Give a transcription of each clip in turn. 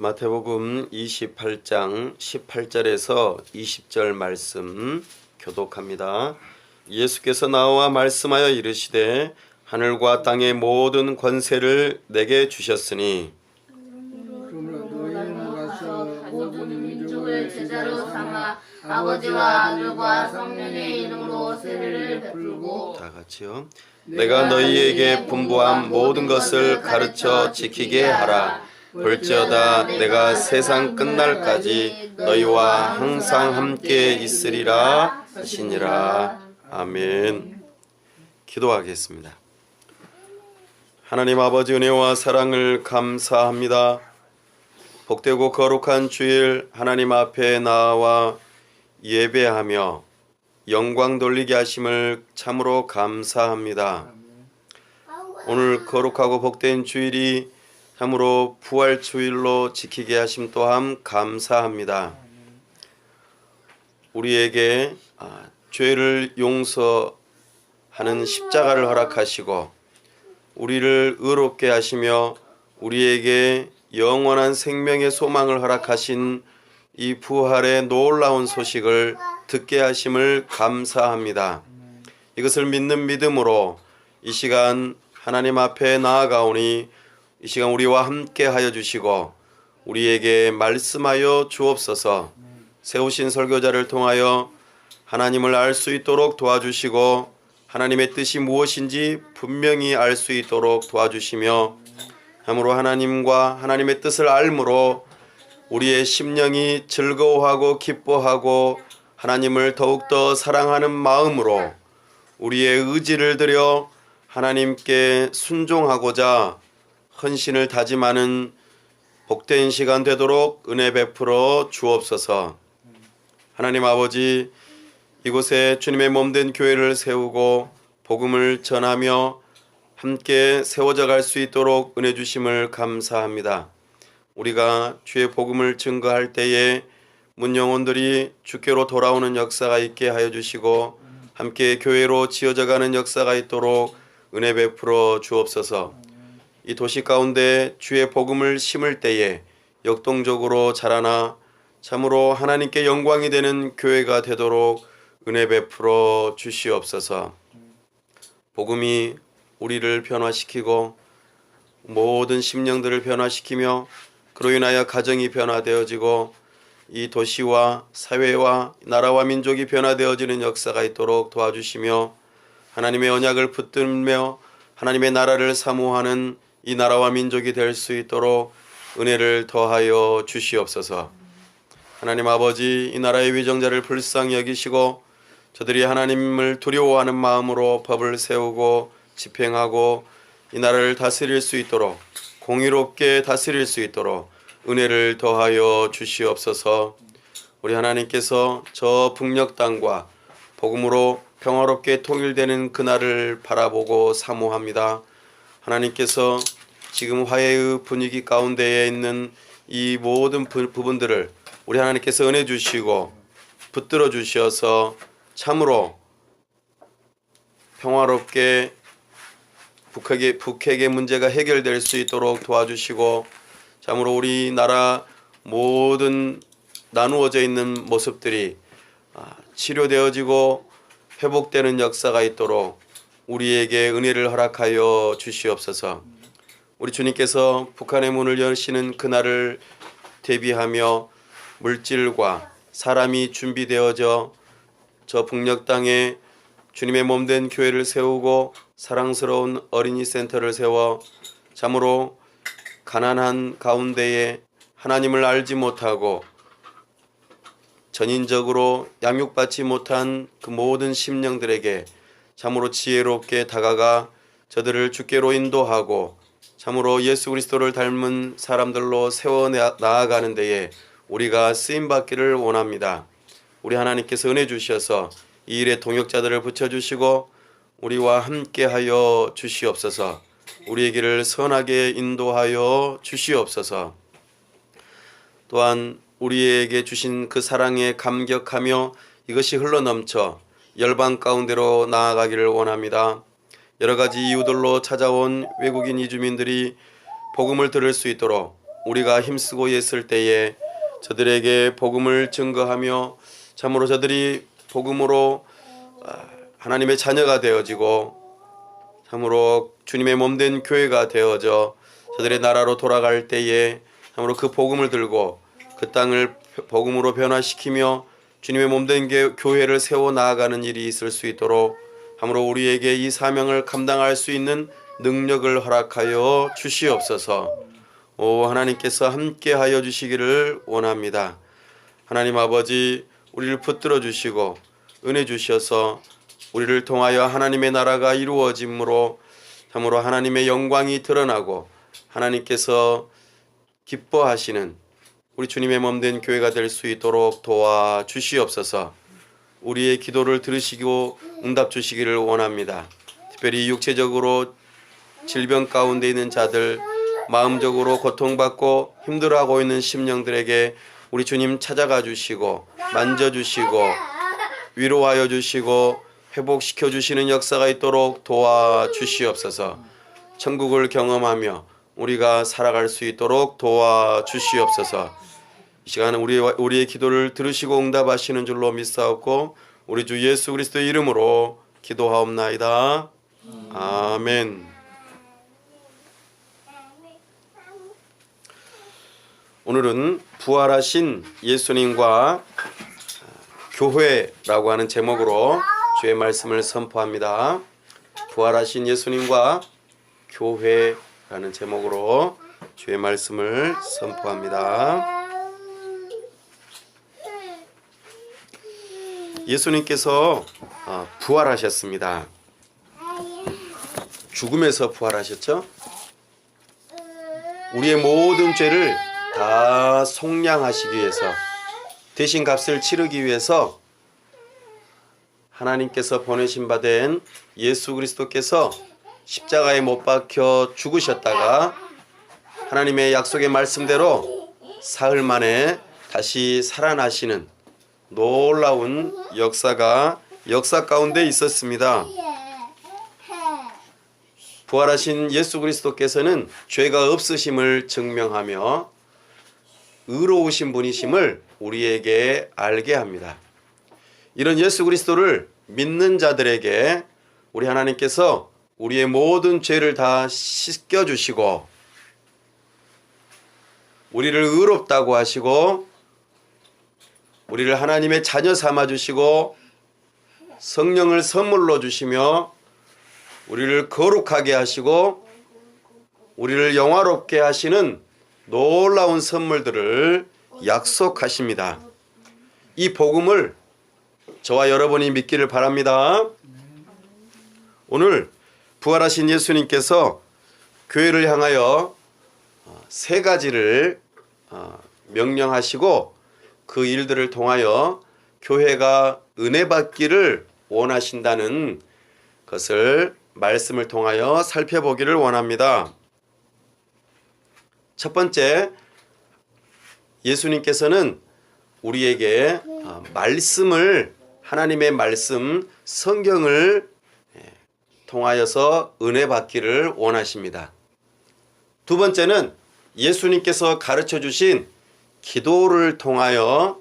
마태복음 28장 18절에서 20절 말씀 교독합니다. 예수께서 나와 말씀하여 이르시되 하늘과 땅의 모든 권세를 내게 주셨으니 그러므로 너희는 가서 모든 민족을 제자로 삼아 아버지와 아들과 성령의 이름으로 세례를 베풀고 다 같이요. 내가 너희에게 분부한 모든 것을 가르쳐 지키게 하라. 볼지어다 내가 세상 끝날까지 너희와 항상 함께 있으리라 하시니라. 아멘. 기도하겠습니다. 하나님 아버지 은혜와 사랑을 감사합니다. 복되고 거룩한 주일 하나님 앞에 나와 예배하며 영광 돌리게 하심을 참으로 감사합니다. 오늘 거룩하고 복된 주일이 참으로 부활 주일로 지키게 하심 또한 감사합니다. 우리에게 죄를 용서하는 십자가를 허락하시고 우리를 의롭게 하시며 우리에게 영원한 생명의 소망을 허락하신 이 부활의 놀라운 소식을 듣게 하심을 감사합니다. 이것을 믿는 믿음으로 이 시간 하나님 앞에 나아가오니 이 시간 우리와 함께 하여 주시고 우리에게 말씀하여 주옵소서. 세우신 설교자를 통하여 하나님을 알 수 있도록 도와주시고 하나님의 뜻이 무엇인지 분명히 알 수 있도록 도와주시며 참으로 하나님과 하나님의 뜻을 알므로 우리의 심령이 즐거워하고 기뻐하고 하나님을 더욱더 사랑하는 마음으로 우리의 의지를 들여 하나님께 순종하고자 헌신을 다짐하는 복된 시간 되도록 은혜 베풀어 주옵소서. 하나님 아버지, 이곳에 주님의 몸된 교회를 세우고 복음을 전하며 함께 세워져 갈 수 있도록 은혜 주심을 감사합니다. 우리가 주의 복음을 증거할 때에 문영혼들이 주께로 돌아오는 역사가 있게 하여 주시고 함께 교회로 지어져 가는 역사가 있도록 은혜 베풀어 주옵소서. 이 도시 가운데 주의 복음을 심을 때에 역동적으로 자라나 참으로 하나님께 영광이 되는 교회가 되도록 은혜 베풀어 주시옵소서. 복음이 우리를 변화시키고 모든 심령들을 변화시키며 그로 인하여 가정이 변화되어지고 이 도시와 사회와 나라와 민족이 변화되어지는 역사가 있도록 도와주시며 하나님의 언약을 붙들며 하나님의 나라를 사모하는 이 나라와 민족이 될 수 있도록 은혜를 더하여 주시옵소서. 하나님 아버지, 이 나라의 위정자를 불쌍히 여기시고 저들이 하나님을 두려워하는 마음으로 법을 세우고 집행하고 이 나라를 다스릴 수 있도록 공의롭게 다스릴 수 있도록 은혜를 더하여 주시옵소서. 우리 하나님께서 저 북녘 땅과 복음으로 평화롭게 통일되는 그날을 바라보고 사모합니다. 하나님께서 지금 화해의 분위기 가운데에 있는 이 모든 부분들을 우리 하나님께서 은혜 주시고 붙들어 주셔서 참으로 평화롭게 북핵의 문제가 해결될 수 있도록 도와주시고 참으로 우리나라 모든 나누어져 있는 모습들이 치료되어지고 회복되는 역사가 있도록 우리에게 은혜를 허락하여 주시옵소서. 우리 주님께서 북한의 문을 여시는 그날을 대비하며 물질과 사람이 준비되어져 저 북녘 땅에 주님의 몸된 교회를 세우고 사랑스러운 어린이 센터를 세워 참으로 가난한 가운데에 하나님을 알지 못하고 전인적으로 양육받지 못한 그 모든 심령들에게 참으로 지혜롭게 다가가 저들을 주께로 인도하고 참으로 예수 그리스도를 닮은 사람들로 세워 나아가는 데에 우리가 쓰임받기를 원합니다. 우리 하나님께서 은혜 주셔서 이 일에 동역자들을 붙여주시고 우리와 함께하여 주시옵소서. 우리의 길을 선하게 인도하여 주시옵소서. 또한 우리에게 주신 그 사랑에 감격하며 이것이 흘러넘쳐 열방 가운데로 나아가기를 원합니다. 여러 가지 이유들로 찾아온 외국인 이주민들이 복음을 들을 수 있도록 우리가 힘쓰고 있을 때에 저들에게 복음을 증거하며 참으로 저들이 복음으로 하나님의 자녀가 되어지고 참으로 주님의 몸된 교회가 되어져 저들의 나라로 돌아갈 때에 참으로 그 복음을 들고 그 땅을 복음으로 변화시키며 주님의 몸된 교회를 세워 나아가는 일이 있을 수 있도록 참으로 우리에게 이 사명을 감당할 수 있는 능력을 허락하여 주시옵소서. 오 하나님께서 함께하여 주시기를 원합니다. 하나님 아버지 우리를 붙들어 주시고 은혜 주셔서 우리를 통하여 하나님의 나라가 이루어짐으로 참으로 하나님의 영광이 드러나고 하나님께서 기뻐하시는 우리 주님의 몸된 교회가 될 수 있도록 도와주시옵소서. 우리의 기도를 들으시고 응답 주시기를 원합니다. 특별히 육체적으로 질병 가운데 있는 자들, 마음적으로 고통받고 힘들어하고 있는 심령들에게 우리 주님 찾아가 주시고 만져주시고 위로하여 주시고 회복시켜 주시는 역사가 있도록 도와주시옵소서. 천국을 경험하며 우리가 살아갈 수 있도록 도와주시옵소서. 이 시간은 우리의 기도를 들으시고 응답하시는 줄로 믿사옵고 우리 주 예수 그리스도의 이름으로 기도하옵나이다. 아멘. 오늘은 부활하신 예수님과 교회라고 하는 제목으로 주의 말씀을 선포합니다. 부활하신 예수님과 교회라는 제목으로 주의 말씀을 선포합니다. 예수님께서 부활하셨습니다. 죽음에서 부활하셨죠? 우리의 모든 죄를 다 속량하시기 위해서 대신 값을 치르기 위해서 하나님께서 보내신 바 된 예수 그리스도께서 십자가에 못 박혀 죽으셨다가 하나님의 약속의 말씀대로 사흘 만에 다시 살아나시는 놀라운 역사 가운데 있었습니다. 부활하신 예수 그리스도께서는 죄가 없으심을 증명하며 의로우신 분이심을 우리에게 알게 합니다. 이런 예수 그리스도를 믿는 자들에게 우리 하나님께서 우리의 모든 죄를 다 씻겨주시고 우리를 의롭다고 하시고 우리를 하나님의 자녀 삼아주시고 성령을 선물로 주시며 우리를 거룩하게 하시고 우리를 영화롭게 하시는 놀라운 선물들을 약속하십니다. 이 복음을 저와 여러분이 믿기를 바랍니다. 오늘 부활하신 예수님께서 교회를 향하여 세 가지를 명령하시고 그 일들을 통하여 교회가 은혜 받기를 원하신다는 것을 말씀을 통하여 살펴보기를 원합니다. 첫 번째, 예수님께서는 우리에게 말씀을 하나님의 말씀 성경을 통하여서 은혜 받기를 원하십니다. 두 번째는 예수님께서 가르쳐 주신 기도를 통하여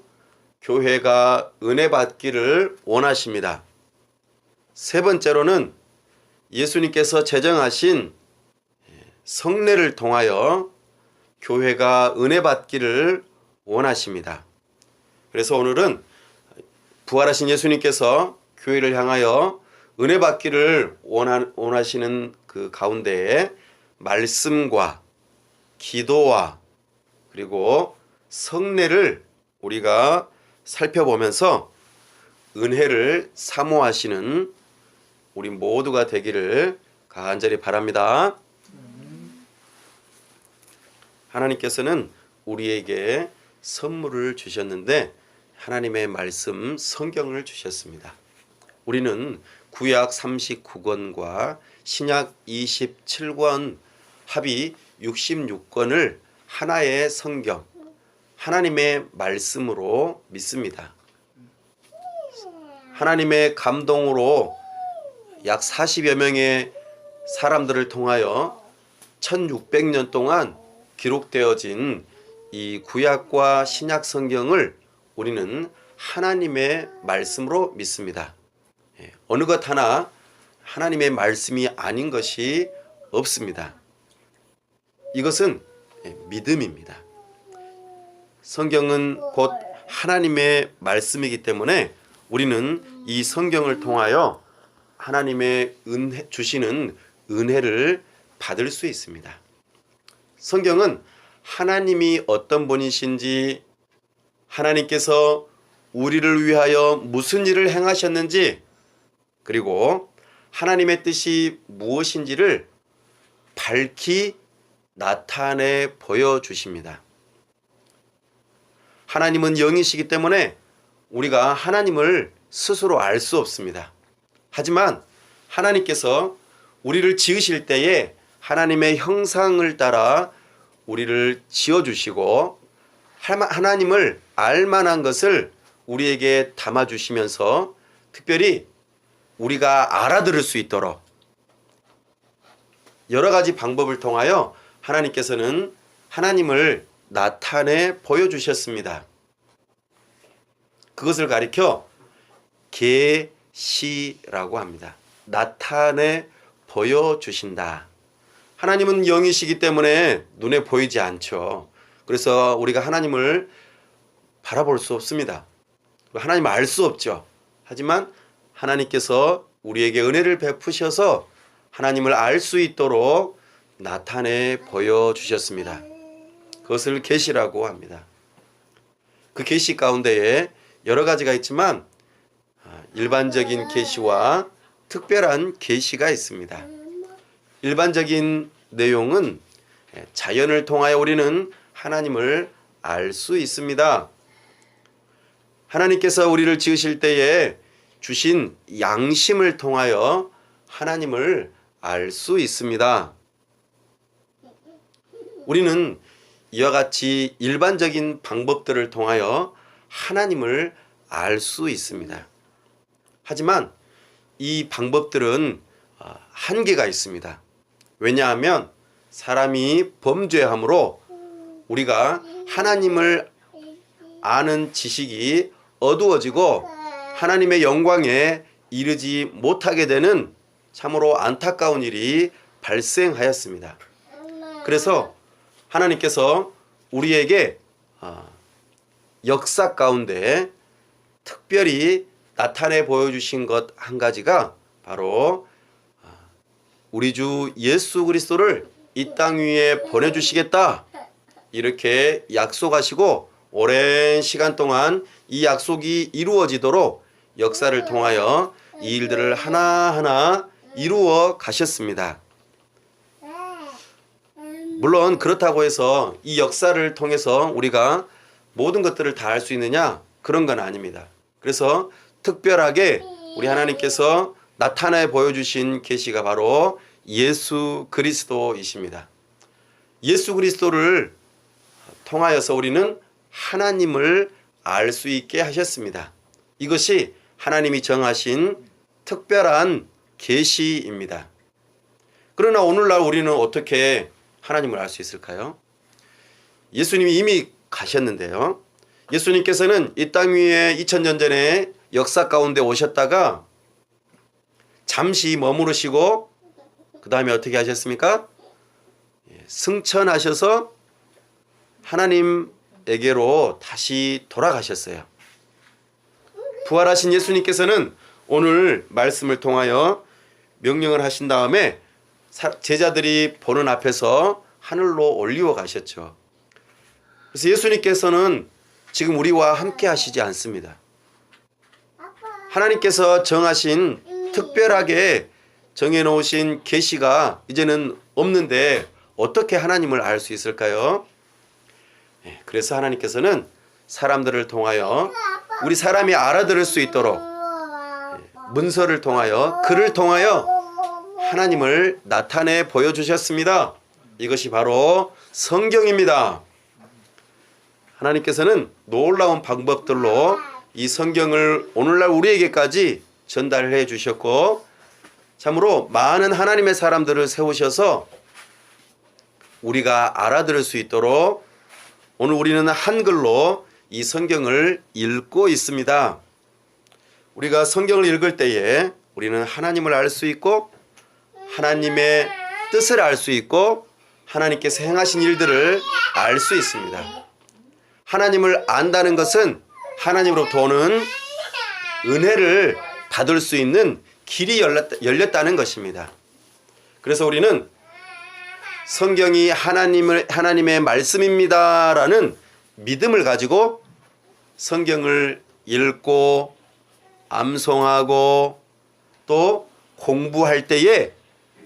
교회가 은혜 받기를 원하십니다. 세 번째로는 예수님께서 제정하신 성례를 통하여 교회가 은혜 받기를 원하십니다. 그래서 오늘은 부활하신 예수님께서 교회를 향하여 은혜 받기를 원하시는 그 가운데에 말씀과 기도와 그리고 성례를 우리가 살펴보면서 은혜를 사모하시는 우리 모두가 되기를 간절히 바랍니다. 하나님께서는 우리에게 선물을 주셨는데 하나님의 말씀 성경을 주셨습니다. 우리는 구약 39권과 신약 27권 합의 66권을 하나의 성경, 하나님의 말씀으로 믿습니다. 하나님의 감동으로 약 40여 명의 사람들을 통하여 1600년 동안 기록되어진 이 구약과 신약 성경을 우리는 하나님의 말씀으로 믿습니다. 어느 것 하나 하나님의 말씀이 아닌 것이 없습니다. 이것은 믿음입니다. 성경은 곧 하나님의 말씀이기 때문에 우리는 이 성경을 통하여 하나님의 주시는 은혜를 받을 수 있습니다. 성경은 하나님이 어떤 분이신지, 하나님께서 우리를 위하여 무슨 일을 행하셨는지, 그리고 하나님의 뜻이 무엇인지를 밝히 나타내 보여주십니다. 하나님은 영이시기 때문에 우리가 하나님을 스스로 알 수 없습니다. 하지만 하나님께서 우리를 지으실 때에 하나님의 형상을 따라 우리를 지어주시고 하나님을 알만한 것을 우리에게 담아주시면서 특별히 우리가 알아들을 수 있도록 여러 가지 방법을 통하여 하나님께서는 하나님을 나타내 보여주셨습니다. 그것을 가리켜 계시라고 합니다. 나타내 보여주신다. 하나님은 영이시기 때문에 눈에 보이지 않죠. 그래서 우리가 하나님을 바라볼 수 없습니다. 하나님을 알 수 없죠. 하지만 하나님께서 우리에게 은혜를 베푸셔서 하나님을 알 수 있도록 나타내 보여주셨습니다. 그것을 계시라고 합니다. 그 계시 가운데에 여러 가지가 있지만 일반적인 계시와 특별한 계시가 있습니다. 일반적인 내용은 자연을 통하여 우리는 하나님을 알 수 있습니다. 하나님께서 우리를 지으실 때에 주신 양심을 통하여 하나님을 알 수 있습니다. 우리는 이와 같이 일반적인 방법들을 통하여 하나님을 알 수 있습니다. 하지만 이 방법들은 한계가 있습니다. 왜냐하면 사람이 범죄함으로 우리가 하나님을 아는 지식이 어두워지고 하나님의 영광에 이르지 못하게 되는 참으로 안타까운 일이 발생하였습니다. 그래서 하나님께서 우리에게 역사 가운데 특별히 나타내 보여주신 것 한 가지가 바로 우리 주 예수 그리스도를 이 땅 위에 보내주시겠다 이렇게 약속하시고 오랜 시간 동안 이 약속이 이루어지도록 역사를 통하여 이 일들을 하나하나 이루어 가셨습니다. 물론 그렇다고 해서 이 역사를 통해서 우리가 모든 것들을 다 할 수 있느냐? 그런 건 아닙니다. 그래서 특별하게 우리 하나님께서 나타내 보여주신 계시가 바로 예수 그리스도이십니다. 예수 그리스도를 통하여서 우리는 하나님을 알 수 있게 하셨습니다. 이것이 하나님이 정하신 특별한 계시입니다. 그러나 오늘날 우리는 어떻게 하나님을 알 수 있을까요? 예수님이 이미 가셨는데요. 예수님께서는 이 땅 위에 2000년 전에 역사 가운데 오셨다가 잠시 머무르시고 그 다음에 어떻게 하셨습니까? 승천하셔서 하나님에게로 다시 돌아가셨어요. 부활하신 예수님께서는 오늘 말씀을 통하여 명령을 하신 다음에 제자들이 보는 앞에서 하늘로 올리워 가셨죠. 그래서 예수님께서는 지금 우리와 함께 하시지 않습니다. 하나님께서 정하신 특별하게 정해놓으신 계시가 이제는 없는데 어떻게 하나님을 알 수 있을까요? 그래서 하나님께서는 사람들을 통하여 우리 사람이 알아들을 수 있도록 문서를 통하여 글을 통하여 하나님을 나타내 보여주셨습니다. 이것이 바로 성경입니다. 하나님께서는 놀라운 방법들로 이 성경을 오늘날 우리에게까지 전달해 주셨고 참으로 많은 하나님의 사람들을 세우셔서 우리가 알아들을 수 있도록 오늘 우리는 한글로 이 성경을 읽고 있습니다. 우리가 성경을 읽을 때에 우리는 하나님을 알 수 있고 하나님의 뜻을 알 수 있고 하나님께서 행하신 일들을 알 수 있습니다. 하나님을 안다는 것은 하나님으로부터 오는 은혜를 받을 수 있는 길이 열렸다는 것입니다. 그래서 우리는 성경이 하나님의 말씀입니다라는 믿음을 가지고 성경을 읽고 암송하고 또 공부할 때에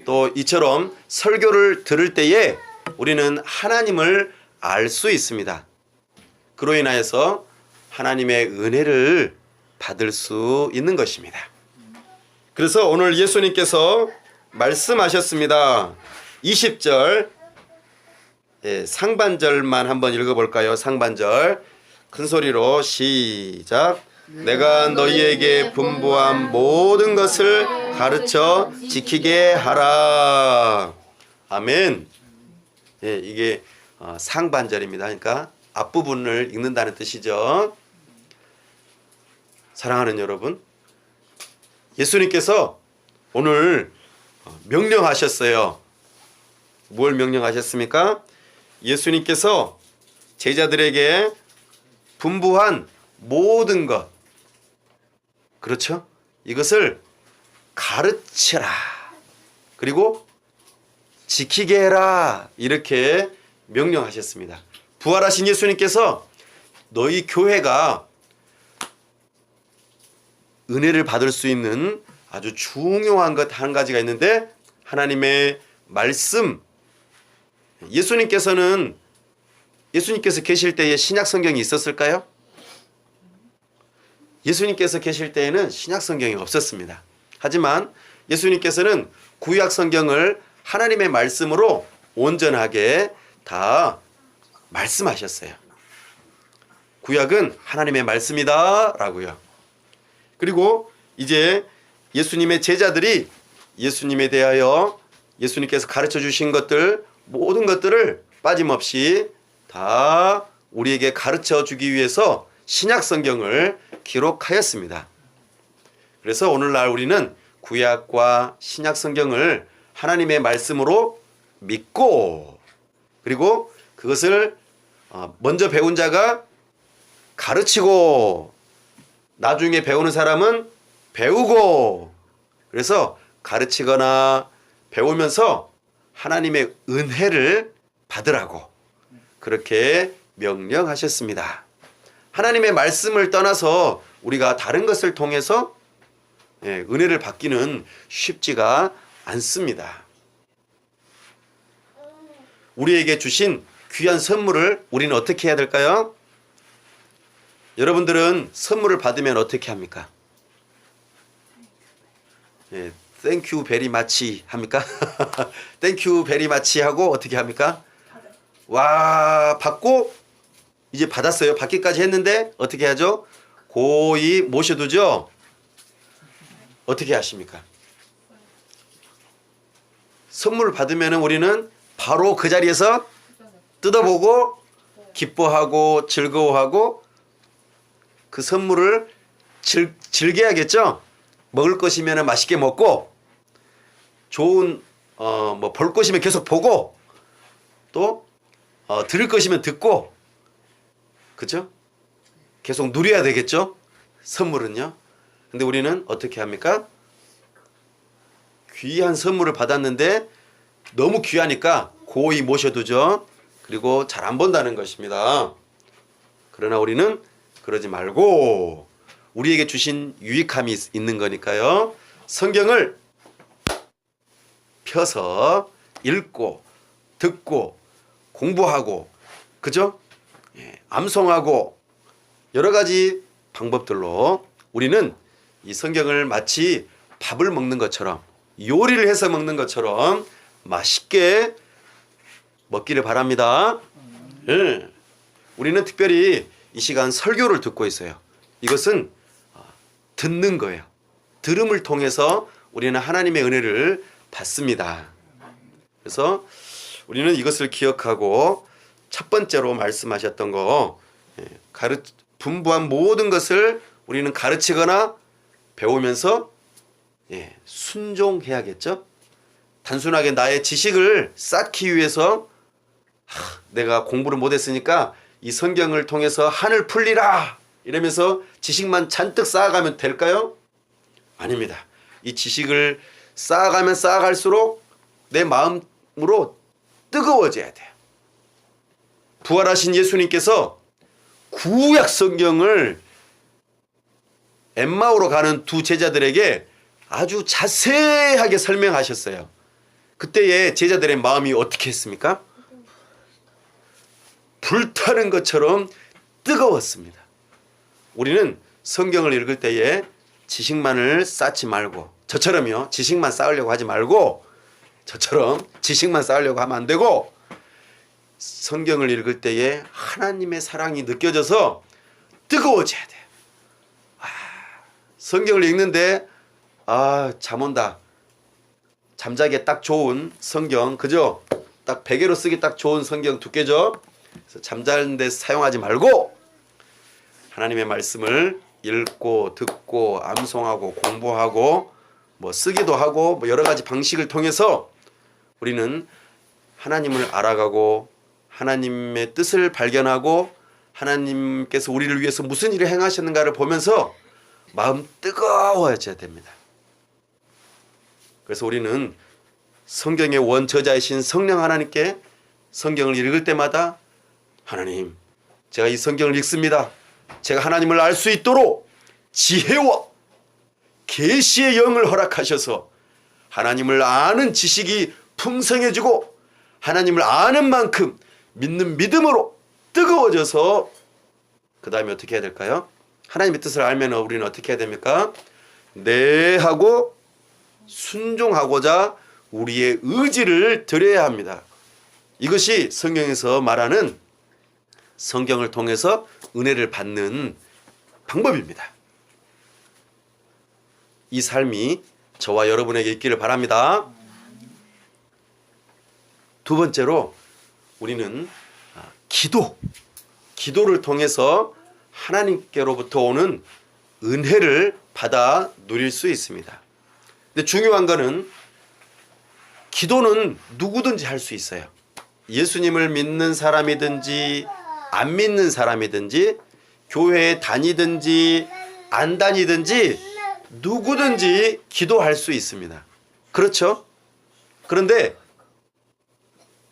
또 이처럼 설교를 들을 때에 우리는 하나님을 알 수 있습니다. 그로 인하여서 하나님의 은혜를 받을 수 있는 것입니다. 그래서 오늘 예수님께서 말씀하셨습니다. 20절 상반절만 한번 읽어볼까요? 상반절 큰 소리로 시작. 내가 너희에게 분부한 모든 것을 가르쳐 지키게 하라. 아멘. 이게 상반절입니다. 그러니까 앞부분을 읽는다는 뜻이죠. 사랑하는 여러분, 예수님께서 오늘 명령하셨어요. 뭘 명령하셨습니까? 예수님께서 제자들에게 분부한 모든 것, 그렇죠? 이것을 가르쳐라. 그리고 지키게 해라. 이렇게 명령하셨습니다. 부활하신 예수님께서 너희 교회가 은혜를 받을 수 있는 아주 중요한 것 한 가지가 있는데 하나님의 말씀. 예수님께서 계실 때에 신약 성경이 있었을까요? 예수님께서 계실 때에는 신약 성경이 없었습니다. 하지만 예수님께서는 구약 성경을 하나님의 말씀으로 온전하게 다 말씀하셨어요. 구약은 하나님의 말씀이다 라고요. 그리고 이제 예수님의 제자들이 예수님에 대하여 예수님께서 가르쳐 주신 것들, 모든 것들을 빠짐없이 다 우리에게 가르쳐 주기 위해서 신약 성경을 기록하였습니다. 그래서 오늘날 우리는 구약과 신약 성경을 하나님의 말씀으로 믿고 그리고 그것을 먼저 배운 자가 가르치고 나중에 배우는 사람은 배우고 그래서 가르치거나 배우면서 하나님의 은혜를 받으라고 그렇게 명령하셨습니다. 하나님의 말씀을 떠나서 우리가 다른 것을 통해서 은혜를 받기는 쉽지가 않습니다. 우리에게 주신 귀한 선물을 우리는 어떻게 해야 될까요? 여러분들은 선물을 받으면 어떻게 합니까? Thank you very much 합니까? Thank you very much 하고 어떻게 합니까? 와, 받고 이제 받았어요. 받기까지 했는데 어떻게 하죠? 고이 모셔두죠? 어떻게 하십니까? 선물을 받으면 우리는 바로 그 자리에서 뜯어보고 기뻐하고 즐거워하고 그 선물을 즐겨야겠죠? 먹을 것이면 맛있게 먹고 좋은 볼 것이면 계속 보고 또 들을 것이면 듣고 그죠? 계속 누려야 되겠죠? 선물은요. 근데 우리는 어떻게 합니까? 귀한 선물을 받았는데 너무 귀하니까 고이 모셔두죠. 그리고 잘 안 본다는 것입니다. 그러나 우리는 그러지 말고 우리에게 주신 유익함이 있는 거니까요. 성경을 펴서 읽고 듣고 공부하고 그죠? 암송하고 여러 가지 방법들로 우리는 이 성경을 마치 밥을 먹는 것처럼 요리를 해서 먹는 것처럼 맛있게 먹기를 바랍니다. 우리는 특별히 이 시간 설교를 듣고 있어요. 이것은 듣는 거예요. 들음을 통해서 우리는 하나님의 은혜를 받습니다. 그래서 우리는 이것을 기억하고 첫 번째로 말씀하셨던 거, 분부한 모든 것을 우리는 가르치거나 배우면서 순종해야겠죠. 단순하게 나의 지식을 쌓기 위해서 내가 공부를 못했으니까 이 성경을 통해서 한을 풀리라 이러면서 지식만 잔뜩 쌓아가면 될까요? 아닙니다. 이 지식을 쌓아가면 쌓아갈수록 내 마음으로 뜨거워져야 돼요. 부활하신 예수님께서 구약 성경을 엠마오로 가는 두 제자들에게 아주 자세하게 설명하셨어요. 그때의 제자들의 마음이 어떻게 했습니까? 불타는 것처럼 뜨거웠습니다. 우리는 성경을 읽을 때에 지식만을 쌓지 말고, 저처럼요, 지식만 쌓으려고 하지 말고, 저처럼 지식만 쌓으려고 하면 안 되고, 성경을 읽을 때에 하나님의 사랑이 느껴져서 뜨거워져야 돼요. 성경을 읽는데 잠 온다. 잠자기에 딱 좋은 성경, 그죠? 딱 베개로 쓰기 딱 좋은 성경 두께죠? 그래서 잠자는 데 사용하지 말고 하나님의 말씀을 읽고 듣고 암송하고 공부하고 뭐 쓰기도 하고 뭐 여러 가지 방식을 통해서 우리는 하나님을 알아가고 하나님의 뜻을 발견하고 하나님께서 우리를 위해서 무슨 일을 행하셨는가를 보면서 마음 뜨거워져야 됩니다. 그래서 우리는 성경의 원저자이신 성령 하나님께 성경을 읽을 때마다 하나님, 제가 이 성경을 읽습니다. 제가 하나님을 알 수 있도록 지혜와 계시의 영을 허락하셔서 하나님을 아는 지식이 풍성해지고 하나님을 아는 만큼 믿는 믿음으로 뜨거워져서 그 다음에 어떻게 해야 될까요? 하나님의 뜻을 알면 우리는 어떻게 해야 됩니까? 네 하고 순종하고자 우리의 의지를 드려야 합니다. 이것이 성경에서 말하는 성경을 통해서 은혜를 받는 방법입니다. 이 삶이 저와 여러분에게 있기를 바랍니다. 두 번째로 우리는 기도를 통해서 하나님께로부터 오는 은혜를 받아 누릴 수 있습니다. 근데 중요한 거는 기도는 누구든지 할 수 있어요. 예수님을 믿는 사람이든지 안 믿는 사람이든지 교회에 다니든지 안 다니든지 누구든지 기도할 수 있습니다. 그렇죠? 그런데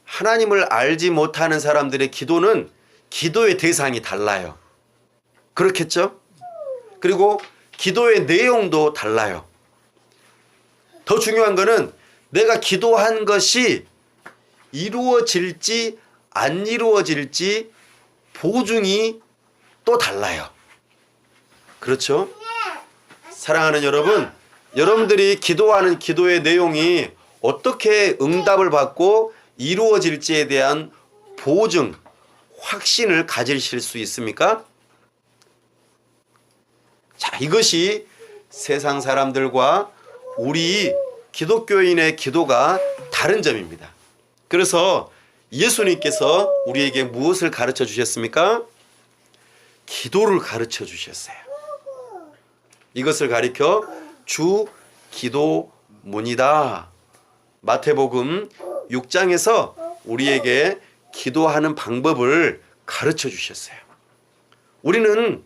하나님을 알지 못하는 사람들의 기도는 기도의 대상이 달라요. 그렇겠죠? 그리고 기도의 내용도 달라요. 더 중요한 거는 내가 기도한 것이 이루어질지 안 이루어질지 보증이 또 달라요. 그렇죠? 사랑하는 여러분, 여러분들이 기도하는 기도의 내용이 어떻게 응답을 받고 이루어질지에 대한 보증, 확신을 가지실 수 있습니까? 자, 이것이 세상 사람들과 우리 기독교인의 기도가 다른 점입니다. 그래서 예수님께서 우리에게 무엇을 가르쳐 주셨습니까? 기도를 가르쳐 주셨어요. 이것을 가리켜 주 기도문이다. 마태복음 6장에서 우리에게 기도하는 방법을 가르쳐 주셨어요. 우리는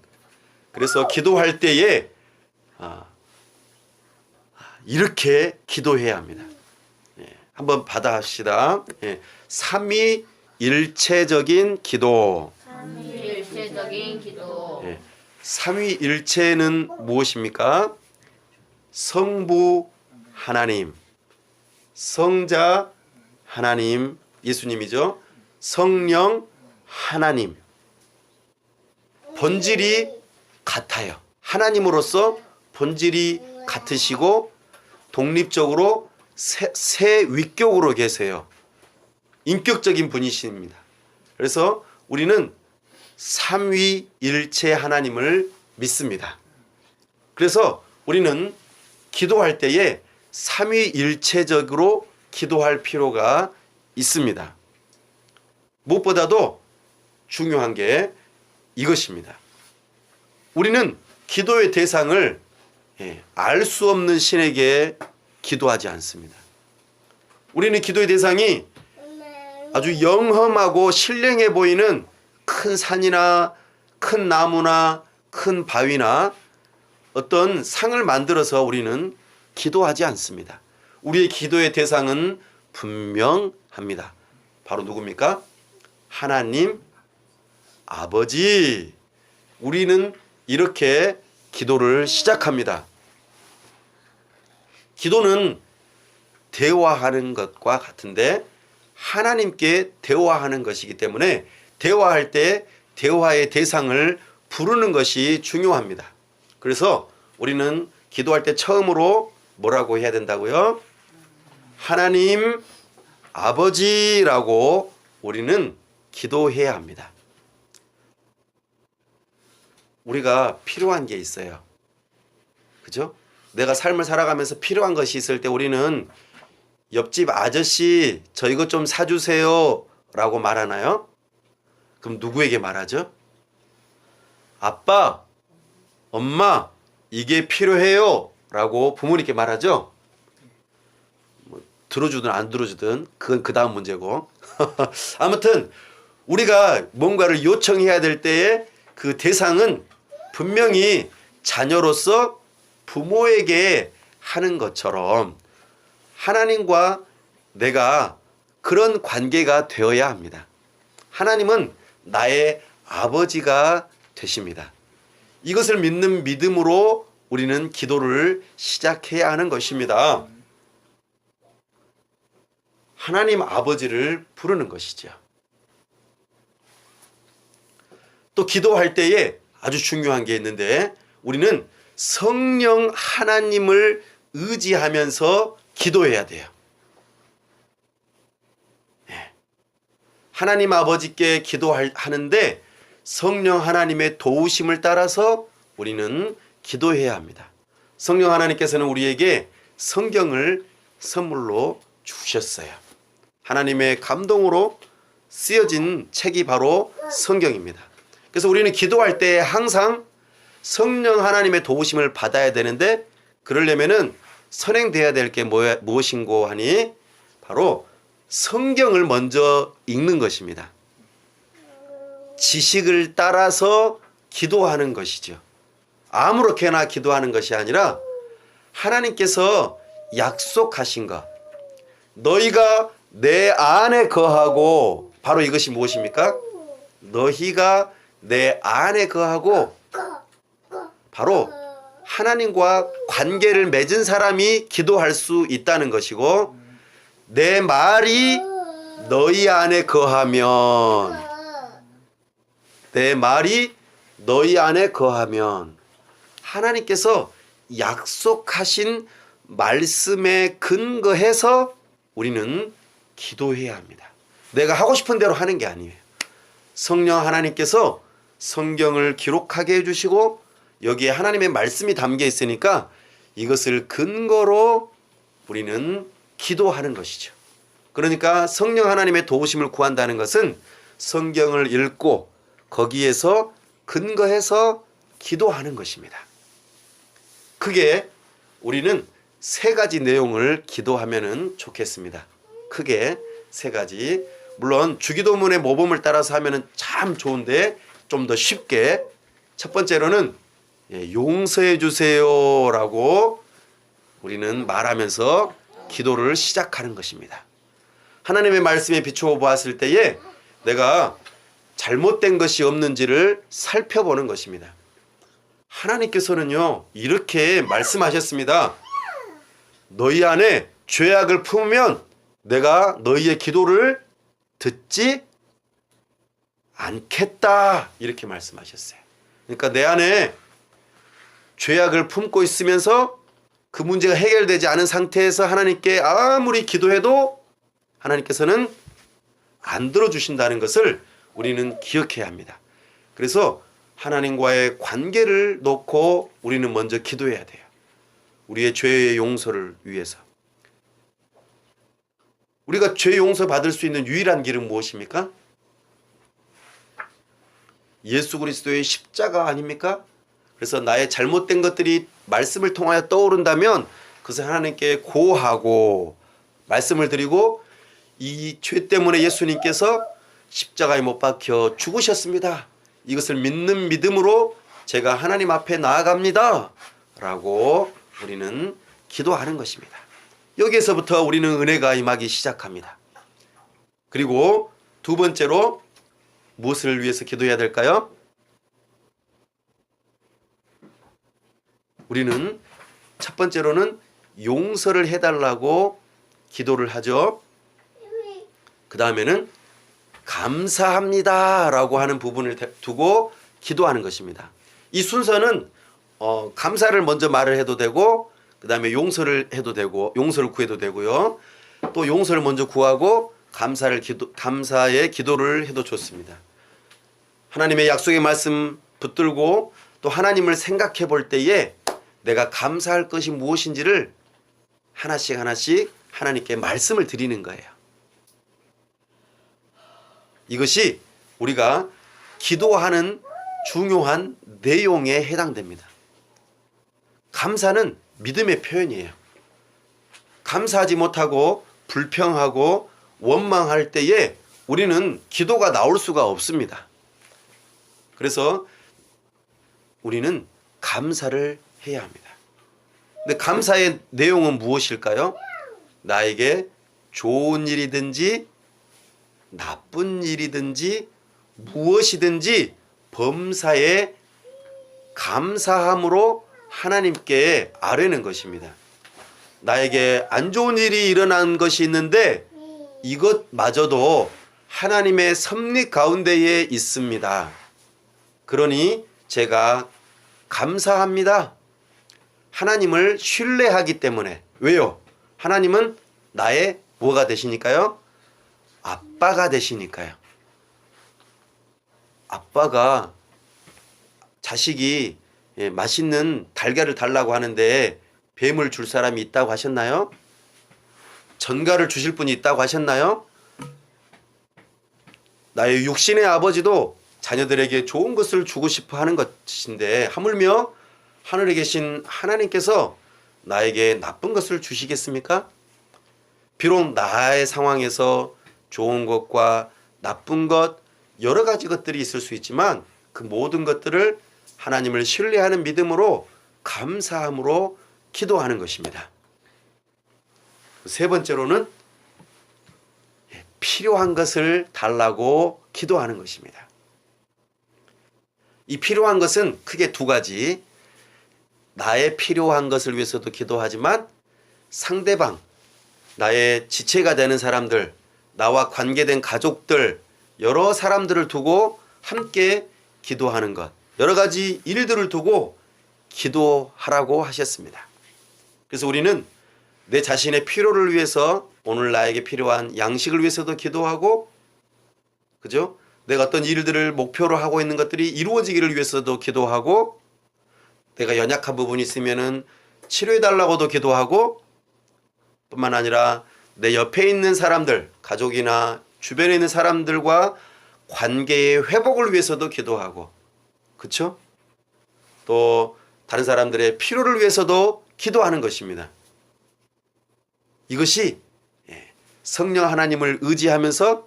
그래서 기도할 때에 이렇게 기도해야 합니다. 한번 받아합시다. 삼위일체적인 기도. 삼위일체적인 기도. 삼위일체는 무엇입니까? 성부 하나님, 성자 하나님, 예수님이죠. 성령 하나님. 본질이 같아요. 하나님으로서 본질이 같으시고 독립적으로 세 위격으로 계세요. 인격적인 분이십니다. 그래서 우리는 삼위일체 하나님을 믿습니다. 그래서 우리는 기도할 때에 삼위일체적으로 기도할 필요가 있습니다. 무엇보다도 중요한 게 이것입니다. 우리는 기도의 대상을 알 수 없는 신에게 기도하지 않습니다. 우리는 기도의 대상이 아주 영험하고 신령해 보이는 큰 산이나 큰 나무나 큰 바위나 어떤 상을 만들어서 우리는 기도하지 않습니다. 우리의 기도의 대상은 분명합니다. 바로 누굽니까? 하나님 아버지. 우리는 이렇게 기도를 시작합니다. 기도는 대화하는 것과 같은데 하나님께 대화하는 것이기 때문에 대화할 때 대화의 대상을 부르는 것이 중요합니다. 그래서 우리는 기도할 때 처음으로 뭐라고 해야 된다고요? 하나님 아버지라고 우리는 기도해야 합니다. 우리가 필요한 게 있어요. 그죠? 내가 삶을 살아가면서 필요한 것이 있을 때 우리는 옆집 아저씨 저 이것 좀 사주세요 라고 말하나요? 그럼 누구에게 말하죠? 아빠, 엄마 이게 필요해요 라고 부모님께 말하죠. 뭐 들어주든 안 들어주든 그건 그 다음 문제고 아무튼 우리가 뭔가를 요청해야 될 때에 그 대상은 분명히 자녀로서 부모에게 하는 것처럼 하나님과 내가 그런 관계가 되어야 합니다. 하나님은 나의 아버지가 되십니다. 이것을 믿는 믿음으로 우리는 기도를 시작해야 하는 것입니다. 하나님 아버지를 부르는 것이죠. 또 기도할 때에 아주 중요한 게 있는데 우리는 성령 하나님을 의지하면서 기도해야 돼요. 하나님 아버지께 기도하는데 성령 하나님의 도우심을 따라서 우리는 기도해야 합니다. 성령 하나님께서는 우리에게 성경을 선물로 주셨어요. 하나님의 감동으로 쓰여진 책이 바로 성경입니다. 그래서 우리는 기도할 때 항상 성령 하나님의 도우심을 받아야 되는데 그러려면은 선행돼야 될 게 무엇인고 하니 바로 성경을 먼저 읽는 것입니다. 지식을 따라서 기도하는 것이죠. 아무렇게나 기도하는 것이 아니라 하나님께서 약속하신 것, 너희가 내 안에 거하고, 바로 이것이 무엇입니까? 너희가 내 안에 거하고, 바로 하나님과 관계를 맺은 사람이 기도할 수 있다는 것이고, 내 말이 너희 안에 거하면, 내 말이 너희 안에 거하면 하나님께서 약속하신 말씀에 근거해서 우리는 기도해야 합니다. 내가 하고 싶은 대로 하는 게 아니에요. 성령 하나님께서 성경을 기록하게 해주시고 여기에 하나님의 말씀이 담겨 있으니까 이것을 근거로 우리는 기도하는 것이죠. 그러니까 성령 하나님의 도우심을 구한다는 것은 성경을 읽고 거기에서 근거해서 기도하는 것입니다. 크게 우리는 세 가지 내용을 기도하면 좋겠습니다. 크게 세 가지. 물론 주기도문의 모범을 따라서 하면 참 좋은데 좀 더 쉽게 첫 번째로는 용서해 주세요라고 우리는 말하면서 기도를 시작하는 것입니다. 하나님의 말씀에 비추어 보았을 때에 내가 잘못된 것이 없는지를 살펴보는 것입니다. 하나님께서는요 이렇게 말씀하셨습니다. 너희 안에 죄악을 품으면 내가 너희의 기도를 듣지 않겠다 이렇게 말씀하셨어요. 그러니까 내 안에 죄악을 품고 있으면서 그 문제가 해결되지 않은 상태에서 하나님께 아무리 기도해도 하나님께서는 안 들어주신다는 것을 우리는 기억해야 합니다. 그래서 하나님과의 관계를 놓고 우리는 먼저 기도해야 돼요. 우리의 죄의 용서를 위해서. 우리가 죄 용서 받을 수 있는 유일한 길은 무엇입니까? 예수 그리스도의 십자가 아닙니까? 그래서 나의 잘못된 것들이 말씀을 통하여 떠오른다면 그것을 하나님께 고하고 말씀을 드리고 이 죄 때문에 예수님께서 십자가에 못 박혀 죽으셨습니다. 이것을 믿는 믿음으로 제가 하나님 앞에 나아갑니다. 라고 우리는 기도하는 것입니다. 여기에서부터 우리는 은혜가 임하기 시작합니다. 그리고 두 번째로 무엇을 위해서 기도해야 될까요? 우리는 첫 번째로는 용서를 해달라고 기도를 하죠. 그 다음에는 감사합니다 라고 하는 부분을 두고 기도하는 것입니다. 이 순서는 감사를 먼저 말을 해도 되고 그 다음에 용서를 해도 되고 용서를 구해도 되고요. 또 용서를 먼저 구하고 감사의 기도를 해도 좋습니다. 하나님의 약속의 말씀 붙들고 또 하나님을 생각해 볼 때에 내가 감사할 것이 무엇인지를 하나씩 하나씩 하나님께 말씀을 드리는 거예요. 이것이 우리가 기도하는 중요한 내용에 해당됩니다. 감사는 믿음의 표현이에요. 감사하지 못하고 불평하고 원망할 때에 우리는 기도가 나올 수가 없습니다. 그래서 우리는 감사를 해야 합니다. 근데 감사의 내용은 무엇일까요? 나에게 좋은 일이든지 나쁜 일이든지 무엇이든지 범사에 감사함으로 하나님께 아뢰는 것입니다. 나에게 안 좋은 일이 일어난 것이 있는데 이것마저도 하나님의 섭리 가운데에 있습니다. 그러니 제가 감사합니다. 하나님을 신뢰하기 때문에. 왜요? 하나님은 나의 뭐가 되시니까요? 아빠가 되시니까요. 아빠가 자식이 맛있는 달걀을 달라고 하는데 뱀을 줄 사람이 있다고 하셨나요? 전갈을 주실 분이 있다고 하셨나요? 나의 육신의 아버지도 자녀들에게 좋은 것을 주고 싶어 하는 것인데 하물며 하늘에 계신 하나님께서 나에게 나쁜 것을 주시겠습니까? 비록 나의 상황에서 좋은 것과 나쁜 것 여러 가지 것들이 있을 수 있지만 그 모든 것들을 하나님을 신뢰하는 믿음으로 감사함으로 기도하는 것입니다. 세 번째로는 필요한 것을 달라고 기도하는 것입니다. 이 필요한 것은 크게 두 가지. 나의 필요한 것을 위해서도 기도하지만 상대방, 나의 지체가 되는 사람들, 나와 관계된 가족들, 여러 사람들을 두고 함께 기도하는 것, 여러 가지 일들을 두고 기도하라고 하셨습니다. 그래서 우리는 내 자신의 필요를 위해서 오늘 나에게 필요한 양식을 위해서도 기도하고, 그죠? 내가 어떤 일들을 목표로 하고 있는 것들이 이루어지기를 위해서도 기도하고, 내가 연약한 부분이 있으면은 치료해달라고도 기도하고, 뿐만 아니라 내 옆에 있는 사람들, 가족이나 주변에 있는 사람들과 관계의 회복을 위해서도 기도하고, 그렇죠? 또 다른 사람들의 필요를 위해서도 기도하는 것입니다. 이것이 성령 하나님을 의지하면서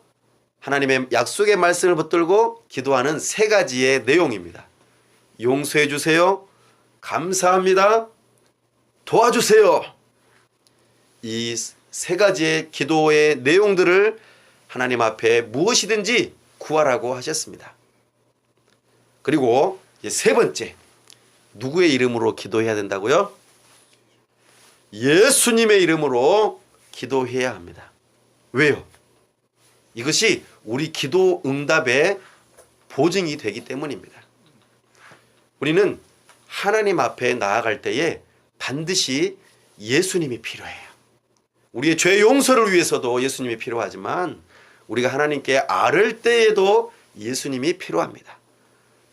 하나님의 약속의 말씀을 붙들고 기도하는 세 가지의 내용입니다. 용서해 주세요. 감사합니다. 도와주세요. 이 세 가지의 기도의 내용들을 하나님 앞에 무엇이든지 구하라고 하셨습니다. 그리고 세 번째, 누구의 이름으로 기도해야 된다고요? 예수님의 이름으로 기도해야 합니다. 왜요? 이것이 우리 기도 응답의 보증이 되기 때문입니다. 우리는 하나님 앞에 나아갈 때에 반드시 예수님이 필요해요. 우리의 죄 용서를 위해서도 예수님이 필요하지만 우리가 하나님께 아뢰을 때에도 예수님이 필요합니다.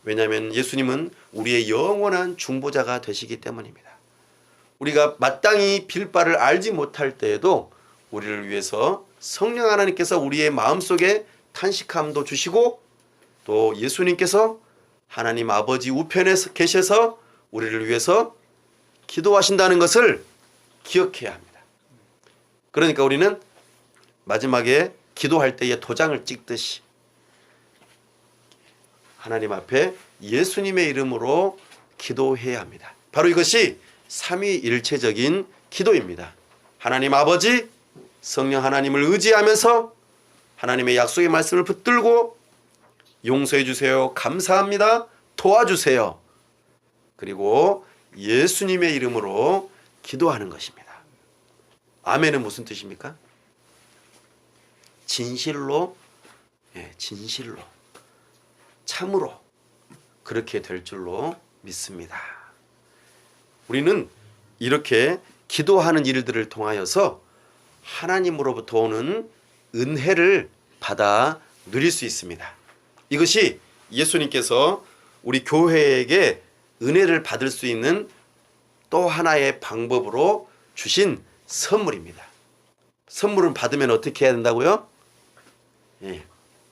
왜냐하면 예수님은 우리의 영원한 중보자가 되시기 때문입니다. 우리가 마땅히 빌 바를 알지 못할 때에도 우리를 위해서 성령 하나님께서 우리의 마음속에 탄식함도 주시고 또 예수님께서 하나님 아버지 우편에 계셔서 우리를 위해서 기도하신다는 것을 기억해야 합니다. 그러니까 우리는 마지막에 기도할 때에 도장을 찍듯이 하나님 앞에 예수님의 이름으로 기도해야 합니다. 바로 이것이 삼위일체적인 기도입니다. 하나님 아버지, 성령 하나님을 의지하면서 하나님의 약속의 말씀을 붙들고 용서해 주세요, 감사합니다, 도와주세요, 그리고 예수님의 이름으로 기도하는 것입니다. 아멘은 무슨 뜻입니까? 진실로, 진실로, 참으로 그렇게 될 줄로 믿습니다. 우리는 이렇게 기도하는 일들을 통하여서 하나님으로부터 오는 은혜를 받아 누릴 수 있습니다. 이것이 예수님께서 우리 교회에게 은혜를 받을 수 있는 또 하나의 방법으로 주신 선물입니다. 선물을 받으면 어떻게 해야 된다고요?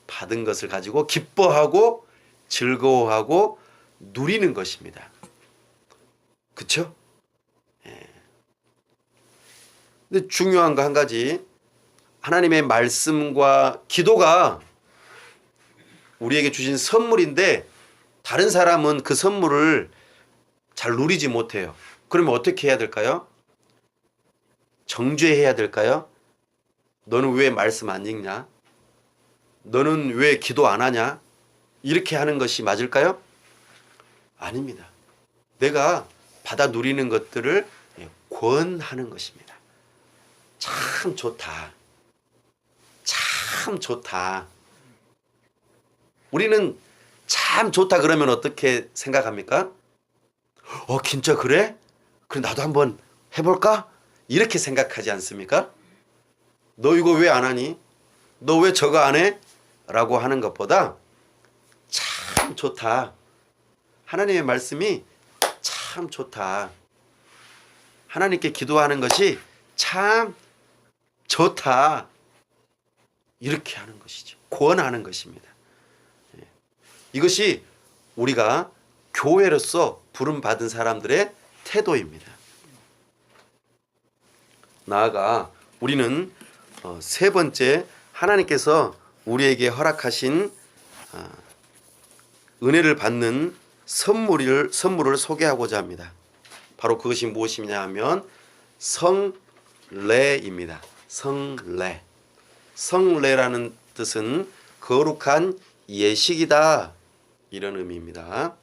받은 것을 가지고 기뻐하고 즐거워하고 누리는 것입니다. 그렇죠? 근데 중요한 거 한 가지, 하나님의 말씀과 기도가 우리에게 주신 선물인데 다른 사람은 그 선물을 잘 누리지 못해요. 그러면 어떻게 해야 될까요? 정죄해야 될까요? 너는 왜 말씀 안 읽냐? 너는 왜 기도 안 하냐? 이렇게 하는 것이 맞을까요? 아닙니다. 내가 받아 누리는 것들을 권하는 것입니다. 참 좋다. 참 좋다. 우리는 참 좋다 그러면 어떻게 생각합니까? 진짜 그래? 그럼 나도 한번 해볼까? 이렇게 생각하지 않습니까? 너 이거 왜 안 하니? 너 왜 저거 안 해? 라고 하는 것보다 참 좋다. 하나님의 말씀이 참 좋다. 하나님께 기도하는 것이 참 좋다. 이렇게 하는 것이죠. 권하는 것입니다. 이것이 우리가 교회로서 부름받은 사람들의 태도입니다. 나아가 우리는 세 번째, 하나님께서 우리에게 허락하신 은혜를 받는 선물을 소개하고자 합니다. 바로 그것이 무엇이냐 하면 성례입니다. 성례. 성례라는 뜻은 거룩한 예식이다, 이런 의미입니다.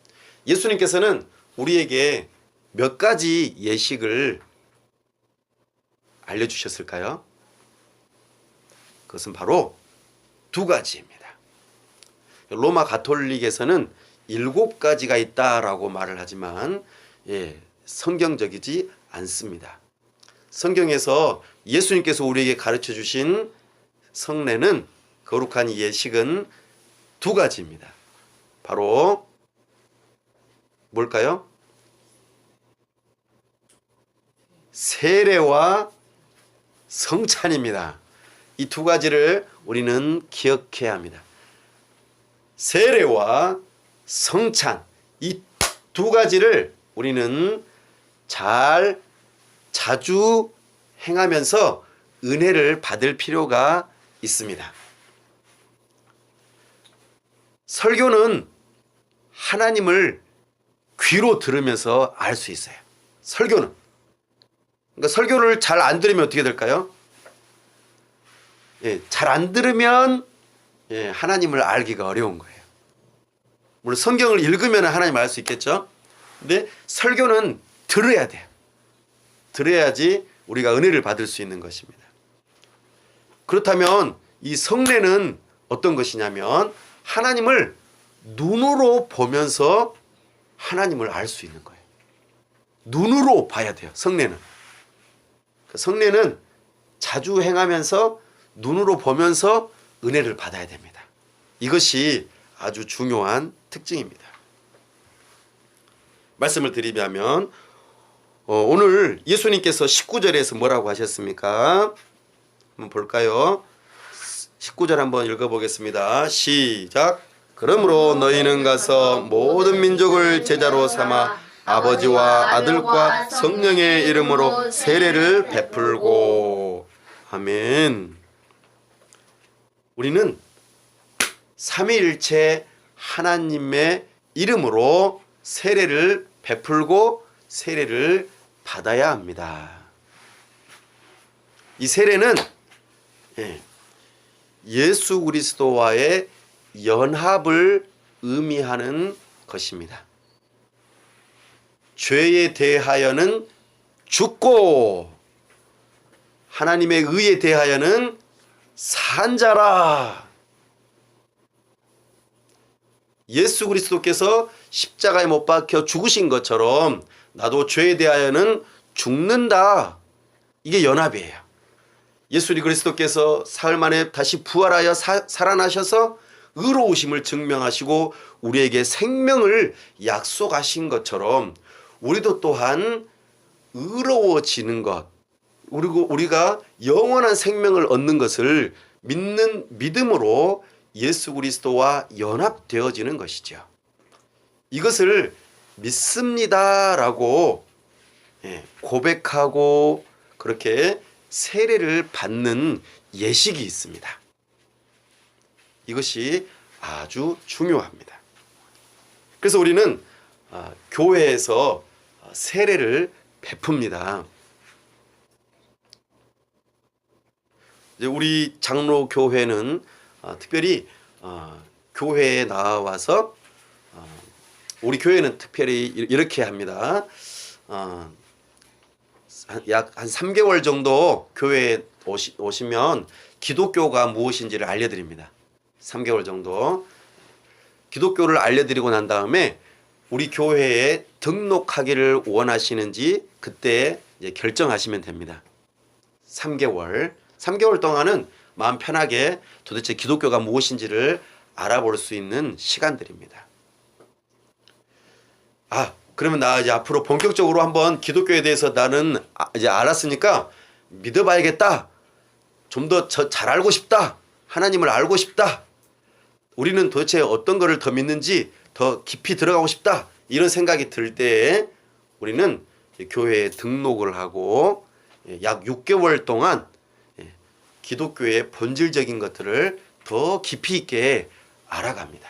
예수님께서는 우리에게 몇 가지 예식을 알려주셨을까요? 그것은 바로 두 가지입니다. 로마 가톨릭에서는 7가지가 있다라고 말을 하지만 성경적이지 않습니다. 성경에서 예수님께서 우리에게 가르쳐 주신 성례는, 거룩한 예식은 두 가지입니다. 바로 뭘까요? 세례와 성찬입니다. 이 두 가지를 우리는 기억해야 합니다. 세례와 성찬, 이 두 가지를 우리는 자주 행하면서 은혜를 받을 필요가 있습니다. 설교는 하나님을 귀로 들으면서 알 수 있어요. 설교는. 그러니까 설교를 잘 안 들으면 어떻게 될까요? 잘 안 들으면 하나님을 알기가 어려운 거예요. 물론 성경을 읽으면 하나님을 알 수 있겠죠. 근데 설교는 들어야 돼요. 들어야지 우리가 은혜를 받을 수 있는 것입니다. 그렇다면 이 성례는 어떤 것이냐면 하나님을 눈으로 보면서 하나님을 알 수 있는 거예요. 눈으로 봐야 돼요. 성례는. 성례는 자주 행하면서 눈으로 보면서 은혜를 받아야 됩니다. 이것이 아주 중요한 특징입니다. 말씀을 드리자면 오늘 예수님께서 19절에서 뭐라고 하셨습니까? 한번 볼까요? 19절 한번 읽어보겠습니다. 시작. 그러므로 너희는 가서 모든 민족을 제자로 삼아 아버지와 아들과 성령의 이름으로 세례를 베풀고. 아멘. 우리는 삼위일체 하나님의 이름으로 세례를 베풀고 세례를 받아야 합니다. 이 세례는 예수 그리스도와의 연합을 의미하는 것입니다. 죄에 대하여는 죽고 하나님의 의에 대하여는 산 자라. 예수 그리스도께서 십자가에 못 박혀 죽으신 것처럼 나도 죄에 대하여는 죽는다. 이게 연합이에요. 예수 그리스도께서 사흘 만에 다시 부활하여 살아나셔서 의로우심을 증명하시고 우리에게 생명을 약속하신 것처럼 우리도 또한 의로워지는 것, 그리고 우리가 영원한 생명을 얻는 것을 믿는 믿음으로 예수 그리스도와 연합되어지는 것이죠. 이것을 믿습니다라고 고백하고 그렇게 세례를 받는 예식이 있습니다. 이것이 아주 중요합니다. 그래서 우리는 교회에서 세례를 베풉니다. 이제 우리 장로 교회는 특별히 교회에 나와서 우리 교회는 특별히 이렇게 합니다. 약 한 3개월 정도 교회에 오시면 기독교가 무엇인지를 알려드립니다. 3개월 정도 기독교를 알려드리고 난 다음에 우리 교회에 등록하기를 원하시는지 그때 이제 결정하시면 됩니다. 3개월 동안은 마음 편하게 도대체 기독교가 무엇인지를 알아볼 수 있는 시간들입니다. 그러면 나 이제 앞으로 본격적으로 한번 기독교에 대해서 나는 이제 알았으니까 믿어봐야겠다. 좀 더 잘 알고 싶다. 하나님을 알고 싶다. 우리는 도대체 어떤 거를 더 믿는지 더 깊이 들어가고 싶다. 이런 생각이 들 때에 우리는 교회에 등록을 하고 약 6개월 동안 기독교의 본질적인 것들을 더 깊이 있게 알아갑니다.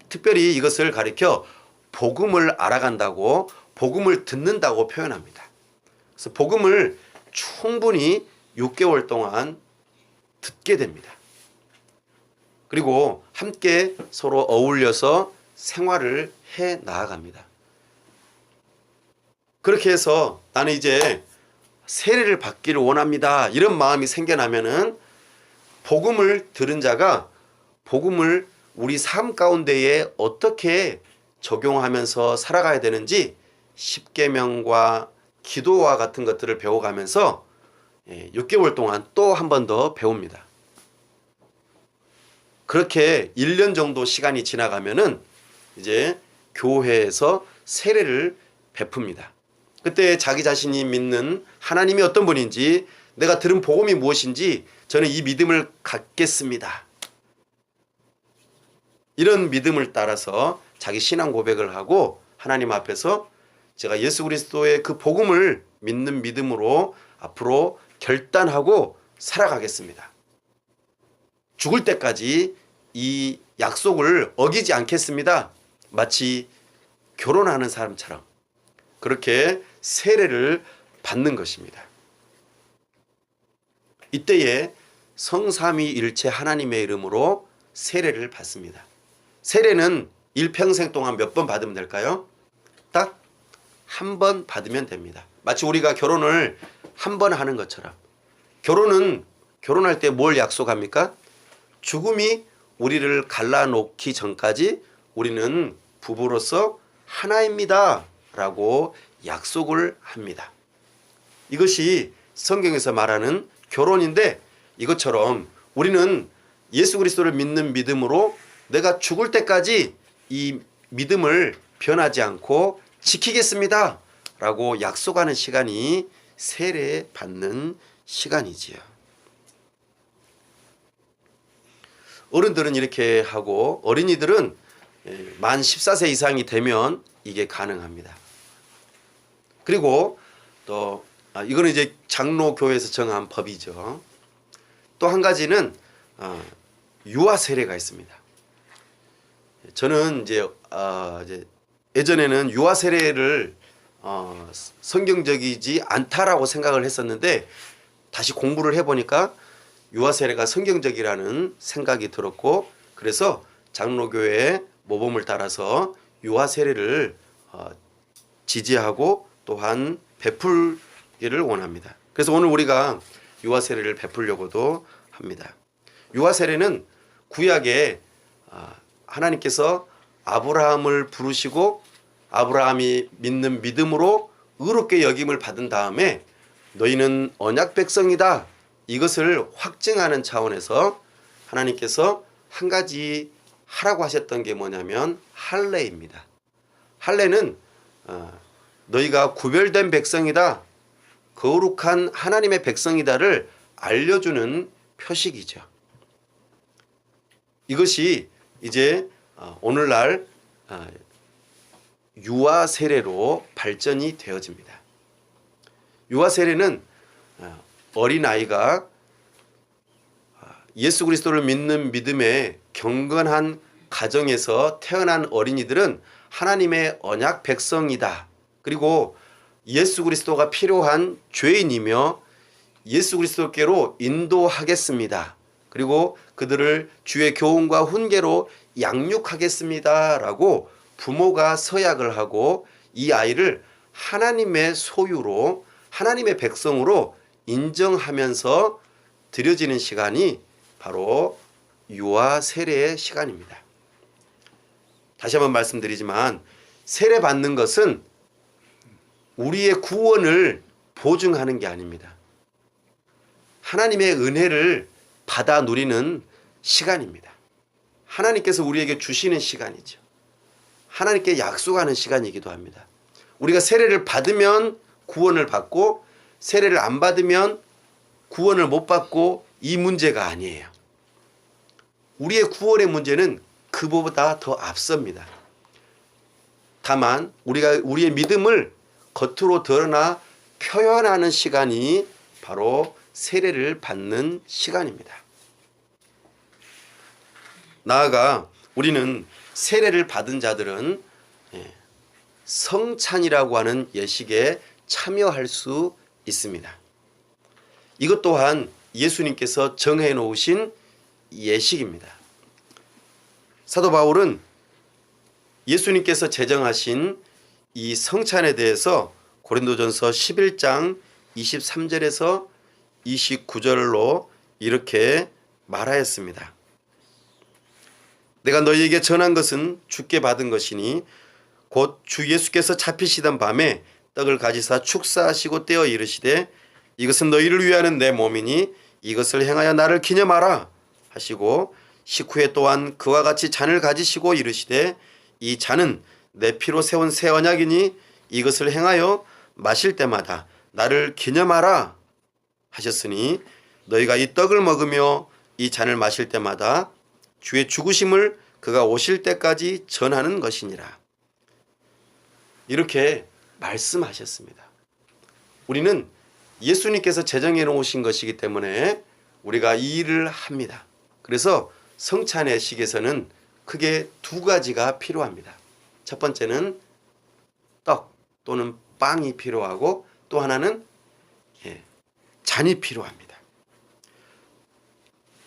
특별히 이것을 가리켜 복음을 알아간다고, 복음을 듣는다고 표현합니다. 그래서 복음을 충분히 6개월 동안 듣게 됩니다. 그리고 함께 서로 어울려서 생활을 해 나아갑니다. 그렇게 해서 나는 이제 세례를 받기를 원합니다. 이런 마음이 생겨나면은 복음을 들은 자가 복음을 우리 삶 가운데에 어떻게 적용하면서 살아가야 되는지 10계명과 기도와 같은 것들을 배워가면서 6개월 동안 또 한 번 더 배웁니다. 그렇게 1년 정도 시간이 지나가면은 이제 교회에서 세례를 베풉니다. 그때 자기 자신이 믿는 하나님이 어떤 분인지, 내가 들은 복음이 무엇인지 저는 이 믿음을 갖겠습니다. 이런 믿음을 따라서 자기 신앙 고백을 하고 하나님 앞에서 제가 예수 그리스도의 그 복음을 믿는 믿음으로 앞으로 결단하고 살아가겠습니다. 죽을 때까지 이 약속을 어기지 않겠습니다. 마치 결혼하는 사람처럼 그렇게 세례를 받는 것입니다. 이때에 성삼위일체 하나님의 이름으로 세례를 받습니다. 세례는 일평생 동안 몇 번 받으면 될까요? 딱 한 번 받으면 됩니다. 마치 우리가 결혼을 한 번 하는 것처럼. 결혼할 때 뭘 약속합니까? 죽음이 우리를 갈라놓기 전까지 우리는 부부로서 하나입니다 라고 약속을 합니다. 이것이 성경에서 말하는 결혼인데, 이것처럼 우리는 예수 그리스도를 믿는 믿음으로 내가 죽을 때까지 이 믿음을 변하지 않고 지키겠습니다 라고 약속하는 시간이 세례 받는 시간이지요. 어른들은 이렇게 하고 어린이들은 만 14세 이상이 되면 이게 가능합니다. 그리고 또 이거는 이제 장로교회에서 정한 법이죠. 또 한 가지는 유아 세례가 있습니다. 저는 이제 예전에는 유아 세례를 성경적이지 않다라고 생각을 했었는데 다시 공부를 해보니까 유아 세례가 성경적이라는 생각이 들었고 그래서 장로교회의 모범을 따라서 유아 세례를 지지하고 또한 베풀기를 원합니다. 그래서 오늘 우리가 유아 세례를 베풀려고도 합니다. 유아 세례는 구약에 하나님께서 아브라함을 부르시고 아브라함이 믿는 믿음으로 의롭게 여김을 받은 다음에 너희는 언약 백성이다. 이것을 확증하는 차원에서 하나님께서 한 가지 하라고 하셨던 게 뭐냐면 할례입니다. 할례는 너희가 구별된 백성이다. 거룩한 하나님의 백성이다를 알려주는 표식이죠. 이것이 이제 오늘날 유아 세례로 발전이 되어집니다. 유아 세례는 어린아이가 예수 그리스도를 믿는 믿음에 경건한 가정에서 태어난 어린이들은 하나님의 언약 백성이다. 그리고 예수 그리스도가 필요한 죄인이며 예수 그리스도께로 인도하겠습니다. 그리고 그들을 주의 교훈과 훈계로 양육하겠습니다라고 부모가 서약을 하고 이 아이를 하나님의 소유로 하나님의 백성으로 인정하면서 드려지는 시간이 바로 유아 세례의 시간입니다. 다시 한번 말씀드리지만 세례 받는 것은 우리의 구원을 보증하는 게 아닙니다. 하나님의 은혜를 받아 누리는 시간입니다. 하나님께서 우리에게 주시는 시간이죠. 하나님께 약속하는 시간이기도 합니다. 우리가 세례를 받으면 구원을 받고 세례를 안 받으면 구원을 못 받고 이 문제가 아니에요. 우리의 구원의 문제는 그보다 더 앞섭니다. 다만 우리가 우리의 믿음을 겉으로 드러나 표현하는 시간이 바로 세례를 받는 시간입니다. 나아가 우리는 세례를 받은 자들은 성찬이라고 하는 예식에 참여할 수 있습니다. 이것 또한 예수님께서 정해 놓으신 예식입니다. 사도 바울은 예수님께서 제정하신 이 성찬에 대해서 고린도전서 11장 23절에서 29절로 이렇게 말하였습니다. 내가 너희에게 전한 것은 주께 받은 것이니 곧 주 예수께서 잡히시던 밤에 떡을 가지사 축사하시고 떼어 이르시되 이것은 너희를 위하는 내 몸이니 이것을 행하여 나를 기념하라 하시고 식후에 또한 그와 같이 잔을 가지시고 이르시되 이 잔은 내 피로 세운 새 언약이니 이것을 행하여 마실 때마다 나를 기념하라 하셨으니 너희가 이 떡을 먹으며 이 잔을 마실 때마다 주의 죽으심을 그가 오실 때까지 전하는 것이니라. 이렇게 말씀하셨습니다. 우리는 예수님께서 제정해 놓으신 것이기 때문에 우리가 이 일을 합니다. 그래서 성찬의 식에서는 크게 두 가지가 필요합니다. 첫 번째는 떡 또는 빵이 필요하고 또 하나는 잔이 필요합니다.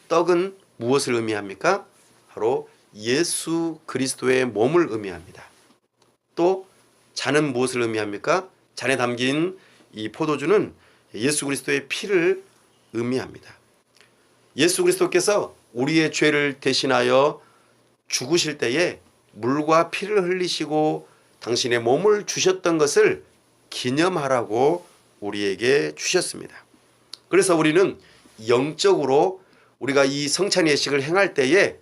떡은 무엇을 의미합니까? 바로 예수 그리스도의 몸을 의미합니다. 또 잔은 무엇을 의미합니까? 잔에 담긴 이 포도주는 예수 그리스도의 피를 의미합니다. 예수 그리스도께서 우리의 죄를 대신하여 죽으실 때에 물과 피를 흘리시고 당신의 몸을 주셨던 것을 기념하라고 우리에게 주셨습니다. 그래서 우리는 영적으로 우리가 이 성찬 예식을 행할 때에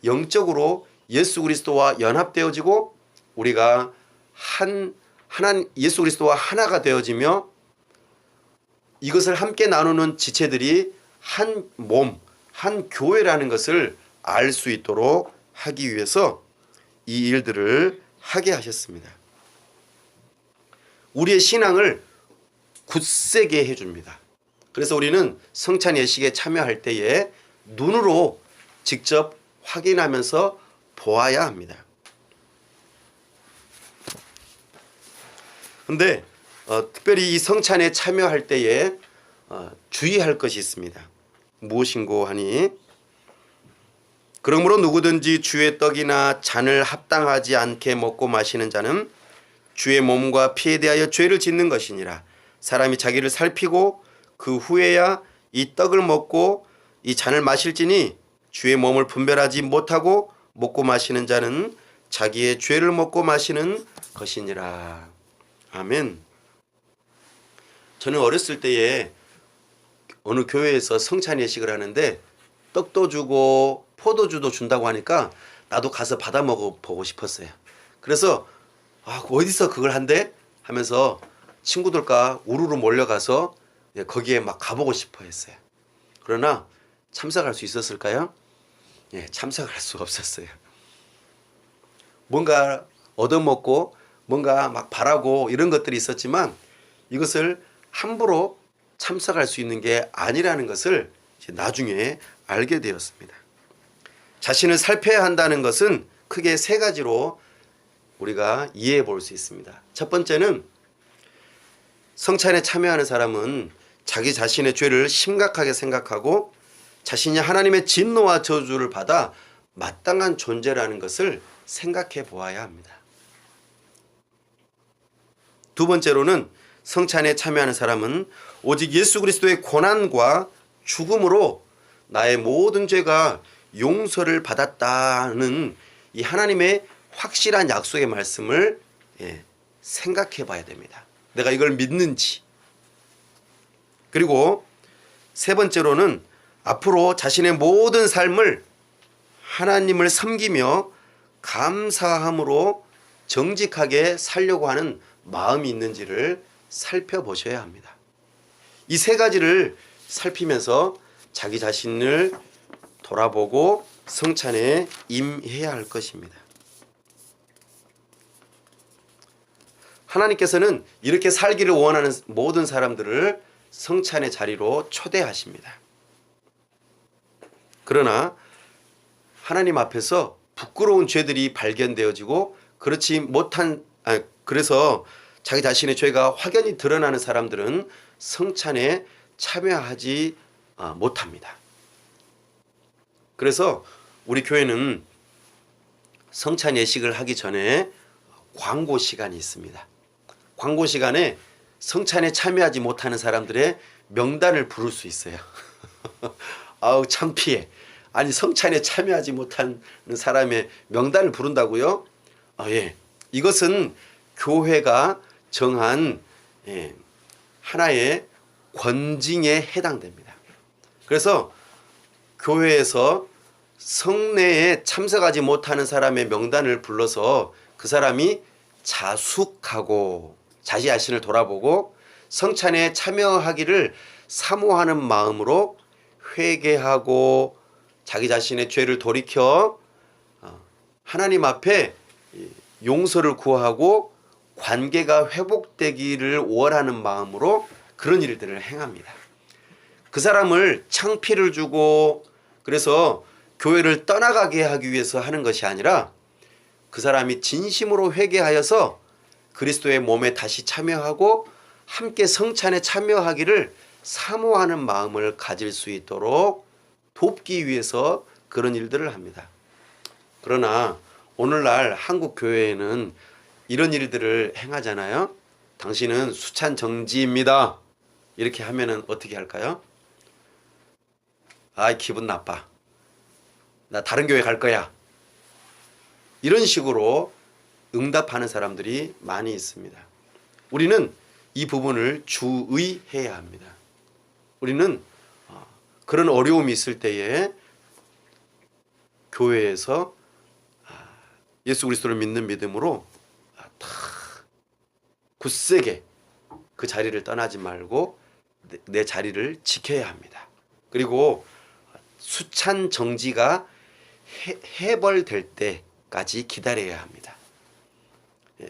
영적으로 예수 그리스도와 연합되어지고 우리가 예수 그리스도와 하나가 되어지며 이것을 함께 나누는 지체들이 한 몸, 한 교회라는 것을 알 수 있도록 하기 위해서 이 일들을 하게 하셨습니다. 우리의 신앙을 굳세게 해줍니다. 그래서 우리는 성찬 예식에 참여할 때에 눈으로 직접 확인하면서 보아야 합니다. 근데 특별히 이 성찬에 참여할 때에 주의할 것이 있습니다. 무엇인고 하니, 그러므로 누구든지 주의 떡이나 잔을 합당하지 않게 먹고 마시는 자는 주의 몸과 피에 대하여 죄를 짓는 것이니라. 사람이 자기를 살피고 그 후에야 이 떡을 먹고 이 잔을 마실지니 주의 몸을 분별하지 못하고 먹고 마시는 자는 자기의 죄를 먹고 마시는 것이니라. 아멘. 저는 어렸을 때에 어느 교회에서 성찬 예식을 하는데 떡도 주고 포도주도 준다고 하니까 나도 가서 받아 먹어보고 싶었어요. 그래서 어디서 그걸 한대? 하면서 친구들과 우르르 몰려가서 거기에 막 가보고 싶어 했어요. 그러나 참석할 수 있었을까요? 예, 참석할 수 없었어요. 뭔가 얻어먹고 뭔가 막 바라고 이런 것들이 있었지만 이것을 함부로 참석할 수 있는 게 아니라는 것을 이제 나중에 알게 되었습니다. 자신을 살펴야 한다는 것은 크게 세 가지로 우리가 이해해 볼 수 있습니다. 첫 번째는 성찬에 참여하는 사람은 자기 자신의 죄를 심각하게 생각하고 자신이 하나님의 진노와 저주를 받아 마땅한 존재라는 것을 생각해 보아야 합니다. 두 번째로는 성찬에 참여하는 사람은 오직 예수 그리스도의 고난과 죽음으로 나의 모든 죄가 용서를 받았다는 이 하나님의 확실한 약속의 말씀을 생각해 봐야 됩니다. 내가 이걸 믿는지. 그리고 세 번째로는 앞으로 자신의 모든 삶을 하나님을 섬기며 감사함으로 정직하게 살려고 하는 마음이 있는지를 살펴보셔야 합니다. 이 세 가지를 살피면서 자기 자신을 돌아보고 성찬에 임해야 할 것입니다. 하나님께서는 이렇게 살기를 원하는 모든 사람들을 성찬의 자리로 초대하십니다. 그러나 하나님 앞에서 부끄러운 죄들이 발견되어지고 그래서 자기 자신의 죄가 확연히 드러나는 사람들은 성찬에 참여하지 못합니다. 그래서 우리 교회는 성찬 예식을 하기 전에 광고 시간이 있습니다. 광고 시간에 성찬에 참여하지 못하는 사람들의 명단을 부를 수 있어요. 아우 창피해. 아니 성찬에 참여하지 못하는 사람의 명단을 부른다고요? 예. 이것은 교회가 정한 하나의 권징에 해당됩니다. 그래서 교회에서 성례에 참석하지 못하는 사람의 명단을 불러서 그 사람이 자숙하고 자기 자신을 돌아보고 성찬에 참여하기를 사모하는 마음으로 회개하고 자기 자신의 죄를 돌이켜 하나님 앞에 용서를 구하고 관계가 회복되기를 원하는 마음으로 그런 일들을 행합니다. 그 사람을 창피를 주고 그래서 교회를 떠나가게 하기 위해서 하는 것이 아니라 그 사람이 진심으로 회개하여서 그리스도의 몸에 다시 참여하고 함께 성찬에 참여하기를 사모하는 마음을 가질 수 있도록 돕기 위해서 그런 일들을 합니다. 그러나 오늘날 한국 교회에는 이런 일들을 행하잖아요. 당신은 수찬 정지입니다. 이렇게 하면은 어떻게 할까요? 아, 기분 나빠. 나 다른 교회 갈 거야. 이런 식으로 응답하는 사람들이 많이 있습니다. 우리는 이 부분을 주의해야 합니다. 우리는 그런 어려움이 있을 때에 교회에서 예수 그리스도를 믿는 믿음으로 다 굳세게 그 자리를 떠나지 말고 내 자리를 지켜야 합니다. 그리고 수찬 정지가 해벌될 때까지 기다려야 합니다.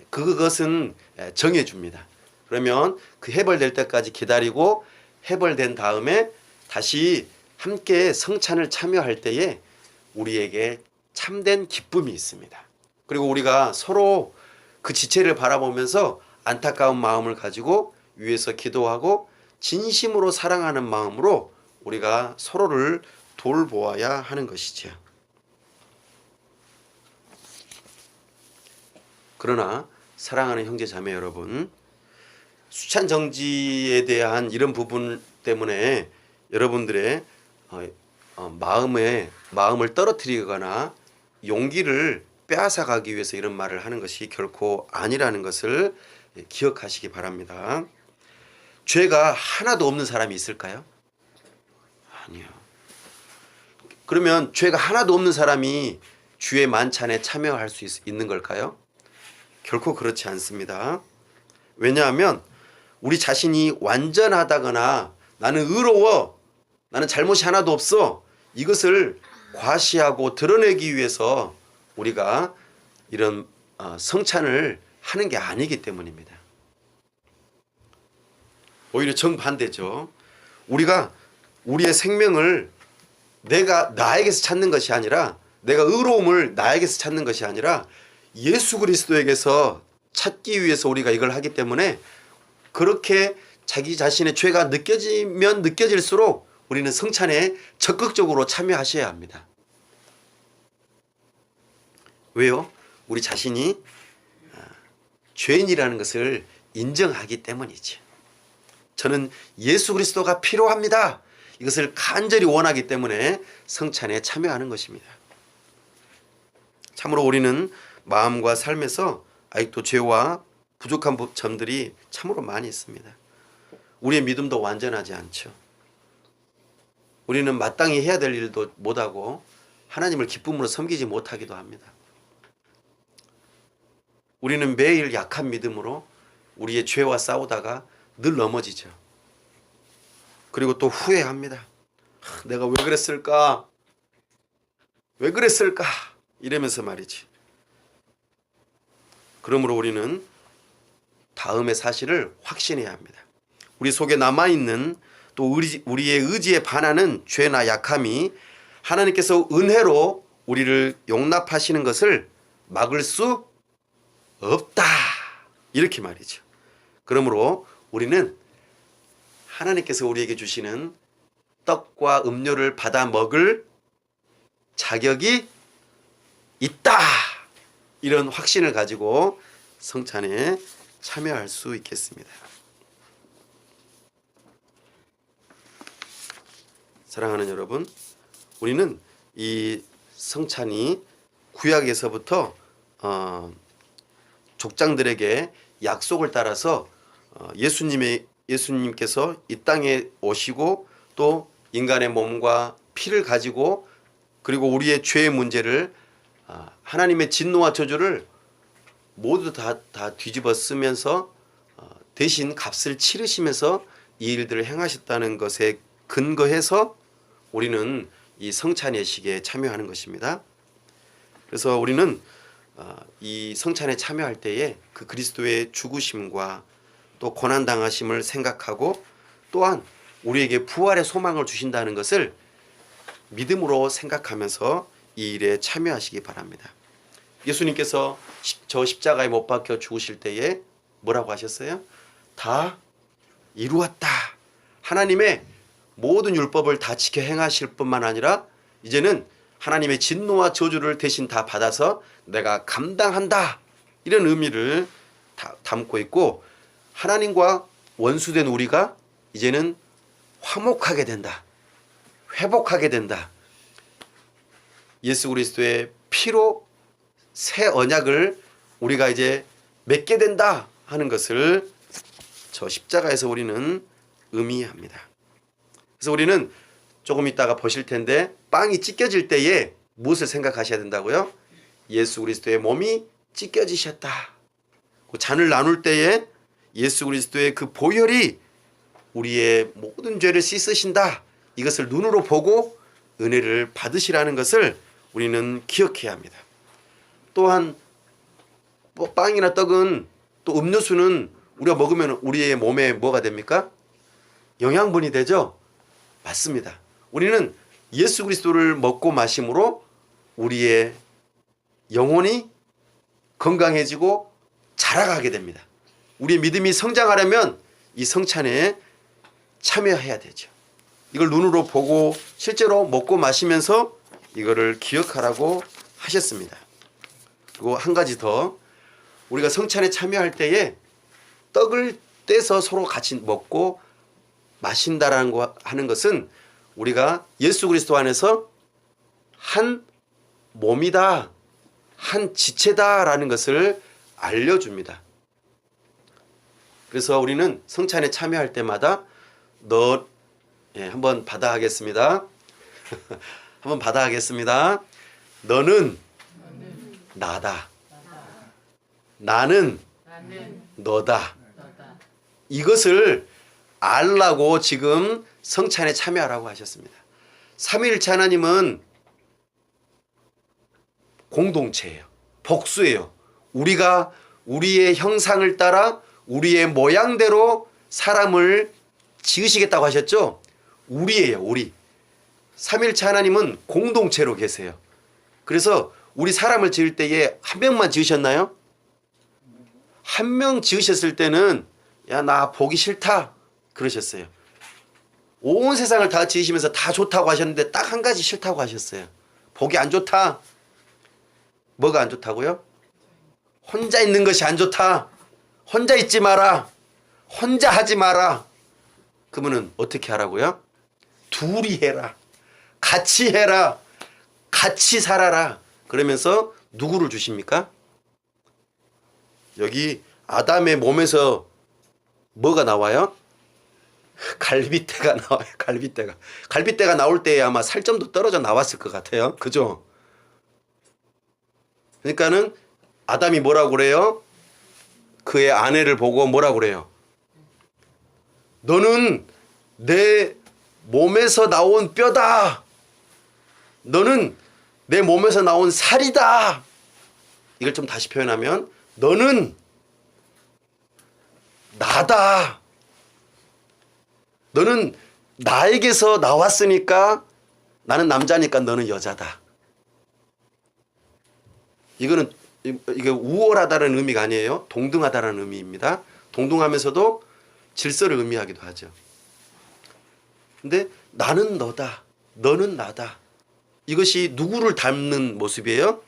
그것은 정해줍니다. 그러면 그 해벌될 때까지 기다리고 해벌된 다음에 다시 함께 성찬을 참여할 때에 우리에게 참된 기쁨이 있습니다. 그리고 우리가 서로 그 지체를 바라보면서 안타까운 마음을 가지고 위에서 기도하고 진심으로 사랑하는 마음으로 우리가 서로를 돌보아야 하는 것이죠. 그러나 사랑하는 형제 자매 여러분, 수찬 정지에 대한 이런 부분 때문에 여러분들의 마음을 떨어뜨리거나 용기를 빼앗아가기 위해서 이런 말을 하는 것이 결코 아니라는 것을 기억하시기 바랍니다. 죄가 하나도 없는 사람이 있을까요? 아니요. 그러면 죄가 하나도 없는 사람이 주의 만찬에 참여할 수 있는 걸까요? 결코 그렇지 않습니다. 왜냐하면 우리 자신이 완전하다거나 나는 의로워, 나는 잘못이 하나도 없어, 이것을 과시하고 드러내기 위해서 우리가 이런 성찬을 하는 게 아니기 때문입니다. 오히려 정반대죠. 우리가 우리의 생명을 내가 나에게서 찾는 것이 아니라, 내가 의로움을 나에게서 찾는 것이 아니라 예수 그리스도에게서 찾기 위해서 우리가 이걸 하기 때문에, 그렇게 자기 자신의 죄가 느껴지면 느껴질수록 우리는 성찬에 적극적으로 참여하셔야 합니다. 왜요? 우리 자신이 죄인이라는 것을 인정하기 때문이죠. 저는 예수 그리스도가 필요합니다. 이것을 간절히 원하기 때문에 성찬에 참여하는 것입니다. 참으로 우리는 마음과 삶에서 아직도 죄와 부족한 점들이 참으로 많이 있습니다. 우리의 믿음도 완전하지 않죠. 우리는 마땅히 해야 될 일도 못하고 하나님을 기쁨으로 섬기지 못하기도 합니다. 우리는 매일 약한 믿음으로 우리의 죄와 싸우다가 늘 넘어지죠. 그리고 또 후회합니다. 내가 왜 그랬을까? 왜 그랬을까? 이러면서 말이지. 그러므로 우리는 다음의 사실을 확신해야 합니다. 우리 속에 남아있는 또 우리의 의지에 반하는 죄나 약함이 하나님께서 은혜로 우리를 용납하시는 것을 막을 수 없다. 이렇게 말이죠. 그러므로 우리는 하나님께서 우리에게 주시는 떡과 음료를 받아 먹을 자격이 있다. 이런 확신을 가지고 성찬에 참여할 수 있겠습니다. 사랑하는 여러분, 우리는 이 성찬이 구약에서부터 족장들에게 약속을 따라서 예수님께서 이 땅에 오시고 또 인간의 몸과 피를 가지고, 그리고 우리의 죄의 문제를, 하나님의 진노와 저주를 모두 다 뒤집어 쓰면서 대신 값을 치르시면서 이 일들을 행하셨다는 것에 근거해서 우리는 이 성찬 예식에 참여하는 것입니다. 그래서 우리는 이 성찬에 참여할 때에 그 그리스도의 죽으심과 또 고난당하심을 생각하고, 또한 우리에게 부활의 소망을 주신다는 것을 믿음으로 생각하면서 이 일에 참여하시기 바랍니다. 예수님께서 저 십자가에 못 박혀 죽으실 때에 뭐라고 하셨어요? 다 이루었다. 하나님의 모든 율법을 다 지켜 행하실 뿐만 아니라 이제는 하나님의 진노와 저주를 대신 다 받아서 내가 감당한다. 이런 의미를 담고 있고, 하나님과 원수된 우리가 이제는 화목하게 된다. 회복하게 된다. 예수 그리스도의 피로 새 언약을 우리가 이제 맺게 된다 하는 것을 저 십자가에서 우리는 의미합니다. 그래서 우리는 조금 있다가 보실 텐데, 빵이 찢겨질 때에 무엇을 생각하셔야 된다고요? 예수 그리스도의 몸이 찢겨지셨다. 그 잔을 나눌 때에 예수 그리스도의 그 보혈이 우리의 모든 죄를 씻으신다. 이것을 눈으로 보고 은혜를 받으시라는 것을 우리는 기억해야 합니다. 또한 뭐 빵이나 떡은 또 음료수는 우리가 먹으면 우리의 몸에 뭐가 됩니까? 영양분이 되죠? 맞습니다. 우리는 예수 그리스도를 먹고 마심으로 우리의 영혼이 건강해지고 자라가게 됩니다. 우리의 믿음이 성장하려면 이 성찬에 참여해야 되죠. 이걸 눈으로 보고 실제로 먹고 마시면서 이거를 기억하라고 하셨습니다. 그리고 한 가지 더, 우리가 성찬에 참여할 때에 떡을 떼서 서로 같이 먹고 마신다라는 거 하는 것은 우리가 예수 그리스도 안에서 한 몸이다, 한 지체다라는 것을 알려줍니다. 그래서 우리는 성찬에 참여할 때마다 한번 받아 하겠습니다. 한번 받아 하겠습니다. 너는 나다. 나는 너다. 이것을 알라고 지금 성찬에 참여하라고 하셨습니다. 삼위일체 하나님은 공동체예요. 복수예요. 우리가 우리의 형상을 따라 우리의 모양대로 사람을 지으시겠다고 하셨죠? 우리예요, 우리. 삼위일체 하나님은 공동체로 계세요. 그래서 우리 사람을 지을 때에 한 명만 지으셨나요? 한 명 지으셨을 때는 야, 나 보기 싫다 그러셨어요. 온 세상을 다 지으시면서 다 좋다고 하셨는데 딱 한 가지 싫다고 하셨어요. 보기 안 좋다. 뭐가 안 좋다고요? 혼자 있는 것이 안 좋다. 혼자 있지 마라. 혼자 하지 마라. 그러면은 어떻게 하라고요? 둘이 해라. 같이 해라. 같이 살아라. 그러면서 누구를 주십니까? 여기 아담의 몸에서 뭐가 나와요? 갈비뼈가 나와요. 갈비뼈가. 갈비뼈가 나올 때에 아마 살점도 떨어져 나왔을 것 같아요. 그죠? 그러니까는 아담이 뭐라고 그래요? 그의 아내를 보고 뭐라고 그래요? 너는 내 몸에서 나온 뼈다. 너는 내 몸에서 나온 살이다. 이걸 좀 다시 표현하면 너는 나다. 너는 나에게서 나왔으니까 나는 남자니까 너는 여자다. 이게 우월하다는 의미가 아니에요. 동등하다는 의미입니다. 동등하면서도 질서를 의미하기도 하죠. 근데 나는 너다. 너는 나다. 이것이 누구를 닮는 모습이에요?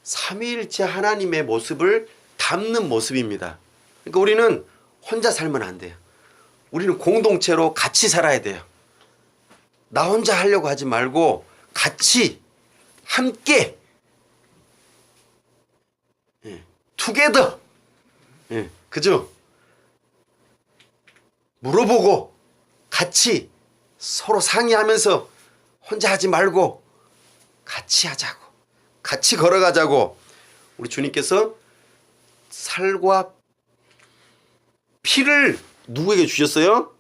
삼위일체 하나님의 모습을 닮는 모습입니다. 그러니까 우리는 혼자 살면 안 돼요. 우리는 공동체로 같이 살아야 돼요. 나 혼자 하려고 하지 말고 같이 함께 투게더 그죠? 물어보고 같이 서로 상의하면서 혼자 하지 말고 같이 하자고, 같이 걸어가자고. 우리 주님께서 살과 피를 누구에게 주셨어요?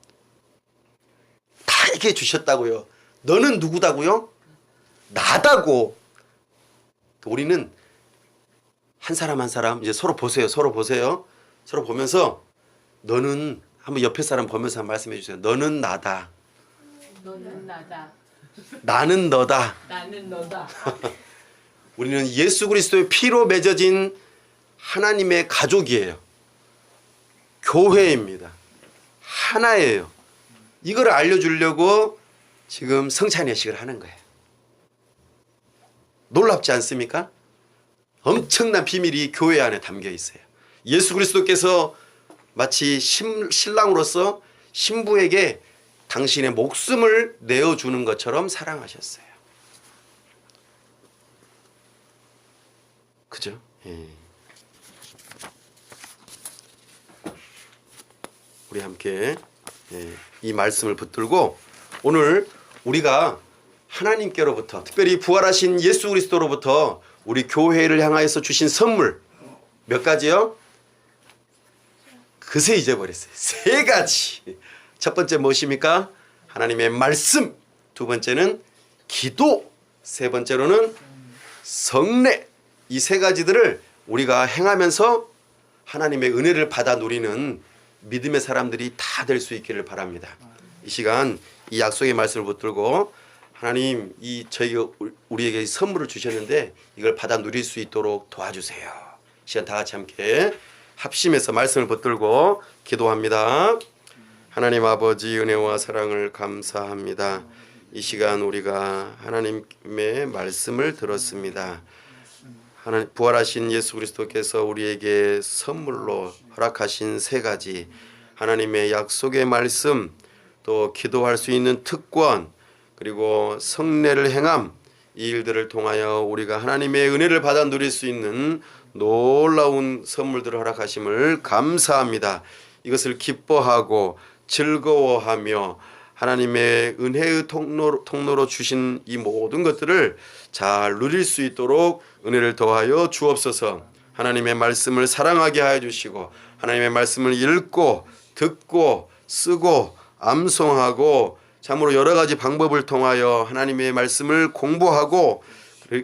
나에게 주셨다고요. 너는 누구다고요? 나다고. 우리는 한 사람 한 사람 이제 서로 보세요. 서로 보세요. 서로 보면서 너는 한번 옆에 사람 보면서 말씀해 주세요. 너는 나다. 너는 나다. 나는 너다. 나는 너다. 우리는 예수 그리스도의 피로 맺어진 하나님의 가족이에요. 교회입니다. 하나예요. 이걸 알려주려고 지금 성찬 예식을 하는 거예요. 놀랍지 않습니까? 엄청난 비밀이 교회 안에 담겨 있어요. 예수 그리스도께서 마치 신랑으로서 신부에게 당신의 목숨을 내어주는 것처럼 사랑하셨어요. 그죠? 예. 우리 함께 이 말씀을 붙들고 오늘 우리가 하나님께로부터 특별히 부활하신 예수 그리스도로부터 우리 교회를 향하여서 주신 선물 몇 가지요? 그새 잊어버렸어요. 3가지. 첫 번째 무엇입니까? 하나님의 말씀. 두 번째는 기도, 세 번째로는 성례. 이 세 가지들을 우리가 행하면서 하나님의 은혜를 받아 누리는 믿음의 사람들이 다 될 수 있기를 바랍니다. 이 시간 이 약속의 말씀을 붙들고 하나님 우리에게 선물을 주셨는데 이걸 받아 누릴 수 있도록 도와주세요. 이 시간 다 같이 함께 합심해서 말씀을 붙들고 기도합니다. 하나님 아버지 은혜와 사랑을 감사합니다. 이 시간 우리가 하나님의 말씀을 들었습니다. 하나님 부활하신 예수 그리스도께서 우리에게 선물로 허락하신 세 가지 하나님의 약속의 말씀, 또 기도할 수 있는 특권, 그리고 성례를 행함, 이 일들을 통하여 우리가 하나님의 은혜를 받아 누릴 수 있는 놀라운 선물들을 허락하심을 감사합니다. 이것을 기뻐하고 즐거워하며 하나님의 은혜의 통로로 주신 이 모든 것들을 잘 누릴 수 있도록 은혜를 더하여 주옵소서. 하나님의 말씀을 사랑하게 하여 주시고 하나님의 말씀을 읽고 듣고 쓰고 암송하고 참으로 여러 가지 방법을 통하여 하나님의 말씀을 공부하고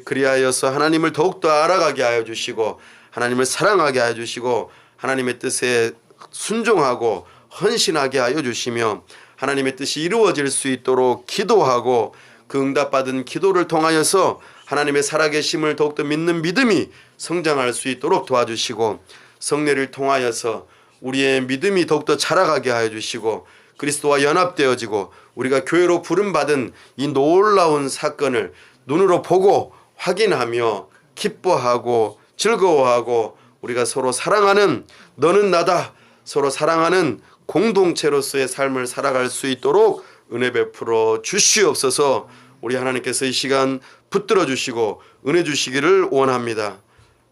그리하여서 하나님을 더욱더 알아가게 하여 주시고 하나님을 사랑하게 하여 주시고 하나님의 뜻에 순종하고 헌신하게 하여 주시며 하나님의 뜻이 이루어질 수 있도록 기도하고 그 응답받은 기도를 통하여서 하나님의 살아계심을 더욱더 믿는 믿음이 성장할 수 있도록 도와주시고 성례를 통하여서 우리의 믿음이 더욱더 자라가게 하여 주시고 그리스도와 연합되어지고 우리가 교회로 부름받은 이 놀라운 사건을 눈으로 보고 확인하며 기뻐하고 즐거워하고 우리가 서로 사랑하는 너는 나다 서로 사랑하는 공동체로서의 삶을 살아갈 수 있도록 은혜 베풀어 주시옵소서. 우리 하나님께서 이 시간 붙들어 주시고 은혜 주시기를 원합니다.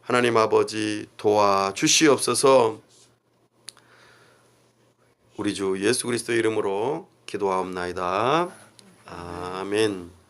하나님 아버지 도와주시옵소서. 우리 주 예수 그리스도의 이름으로 기도하옵나이다. 아멘.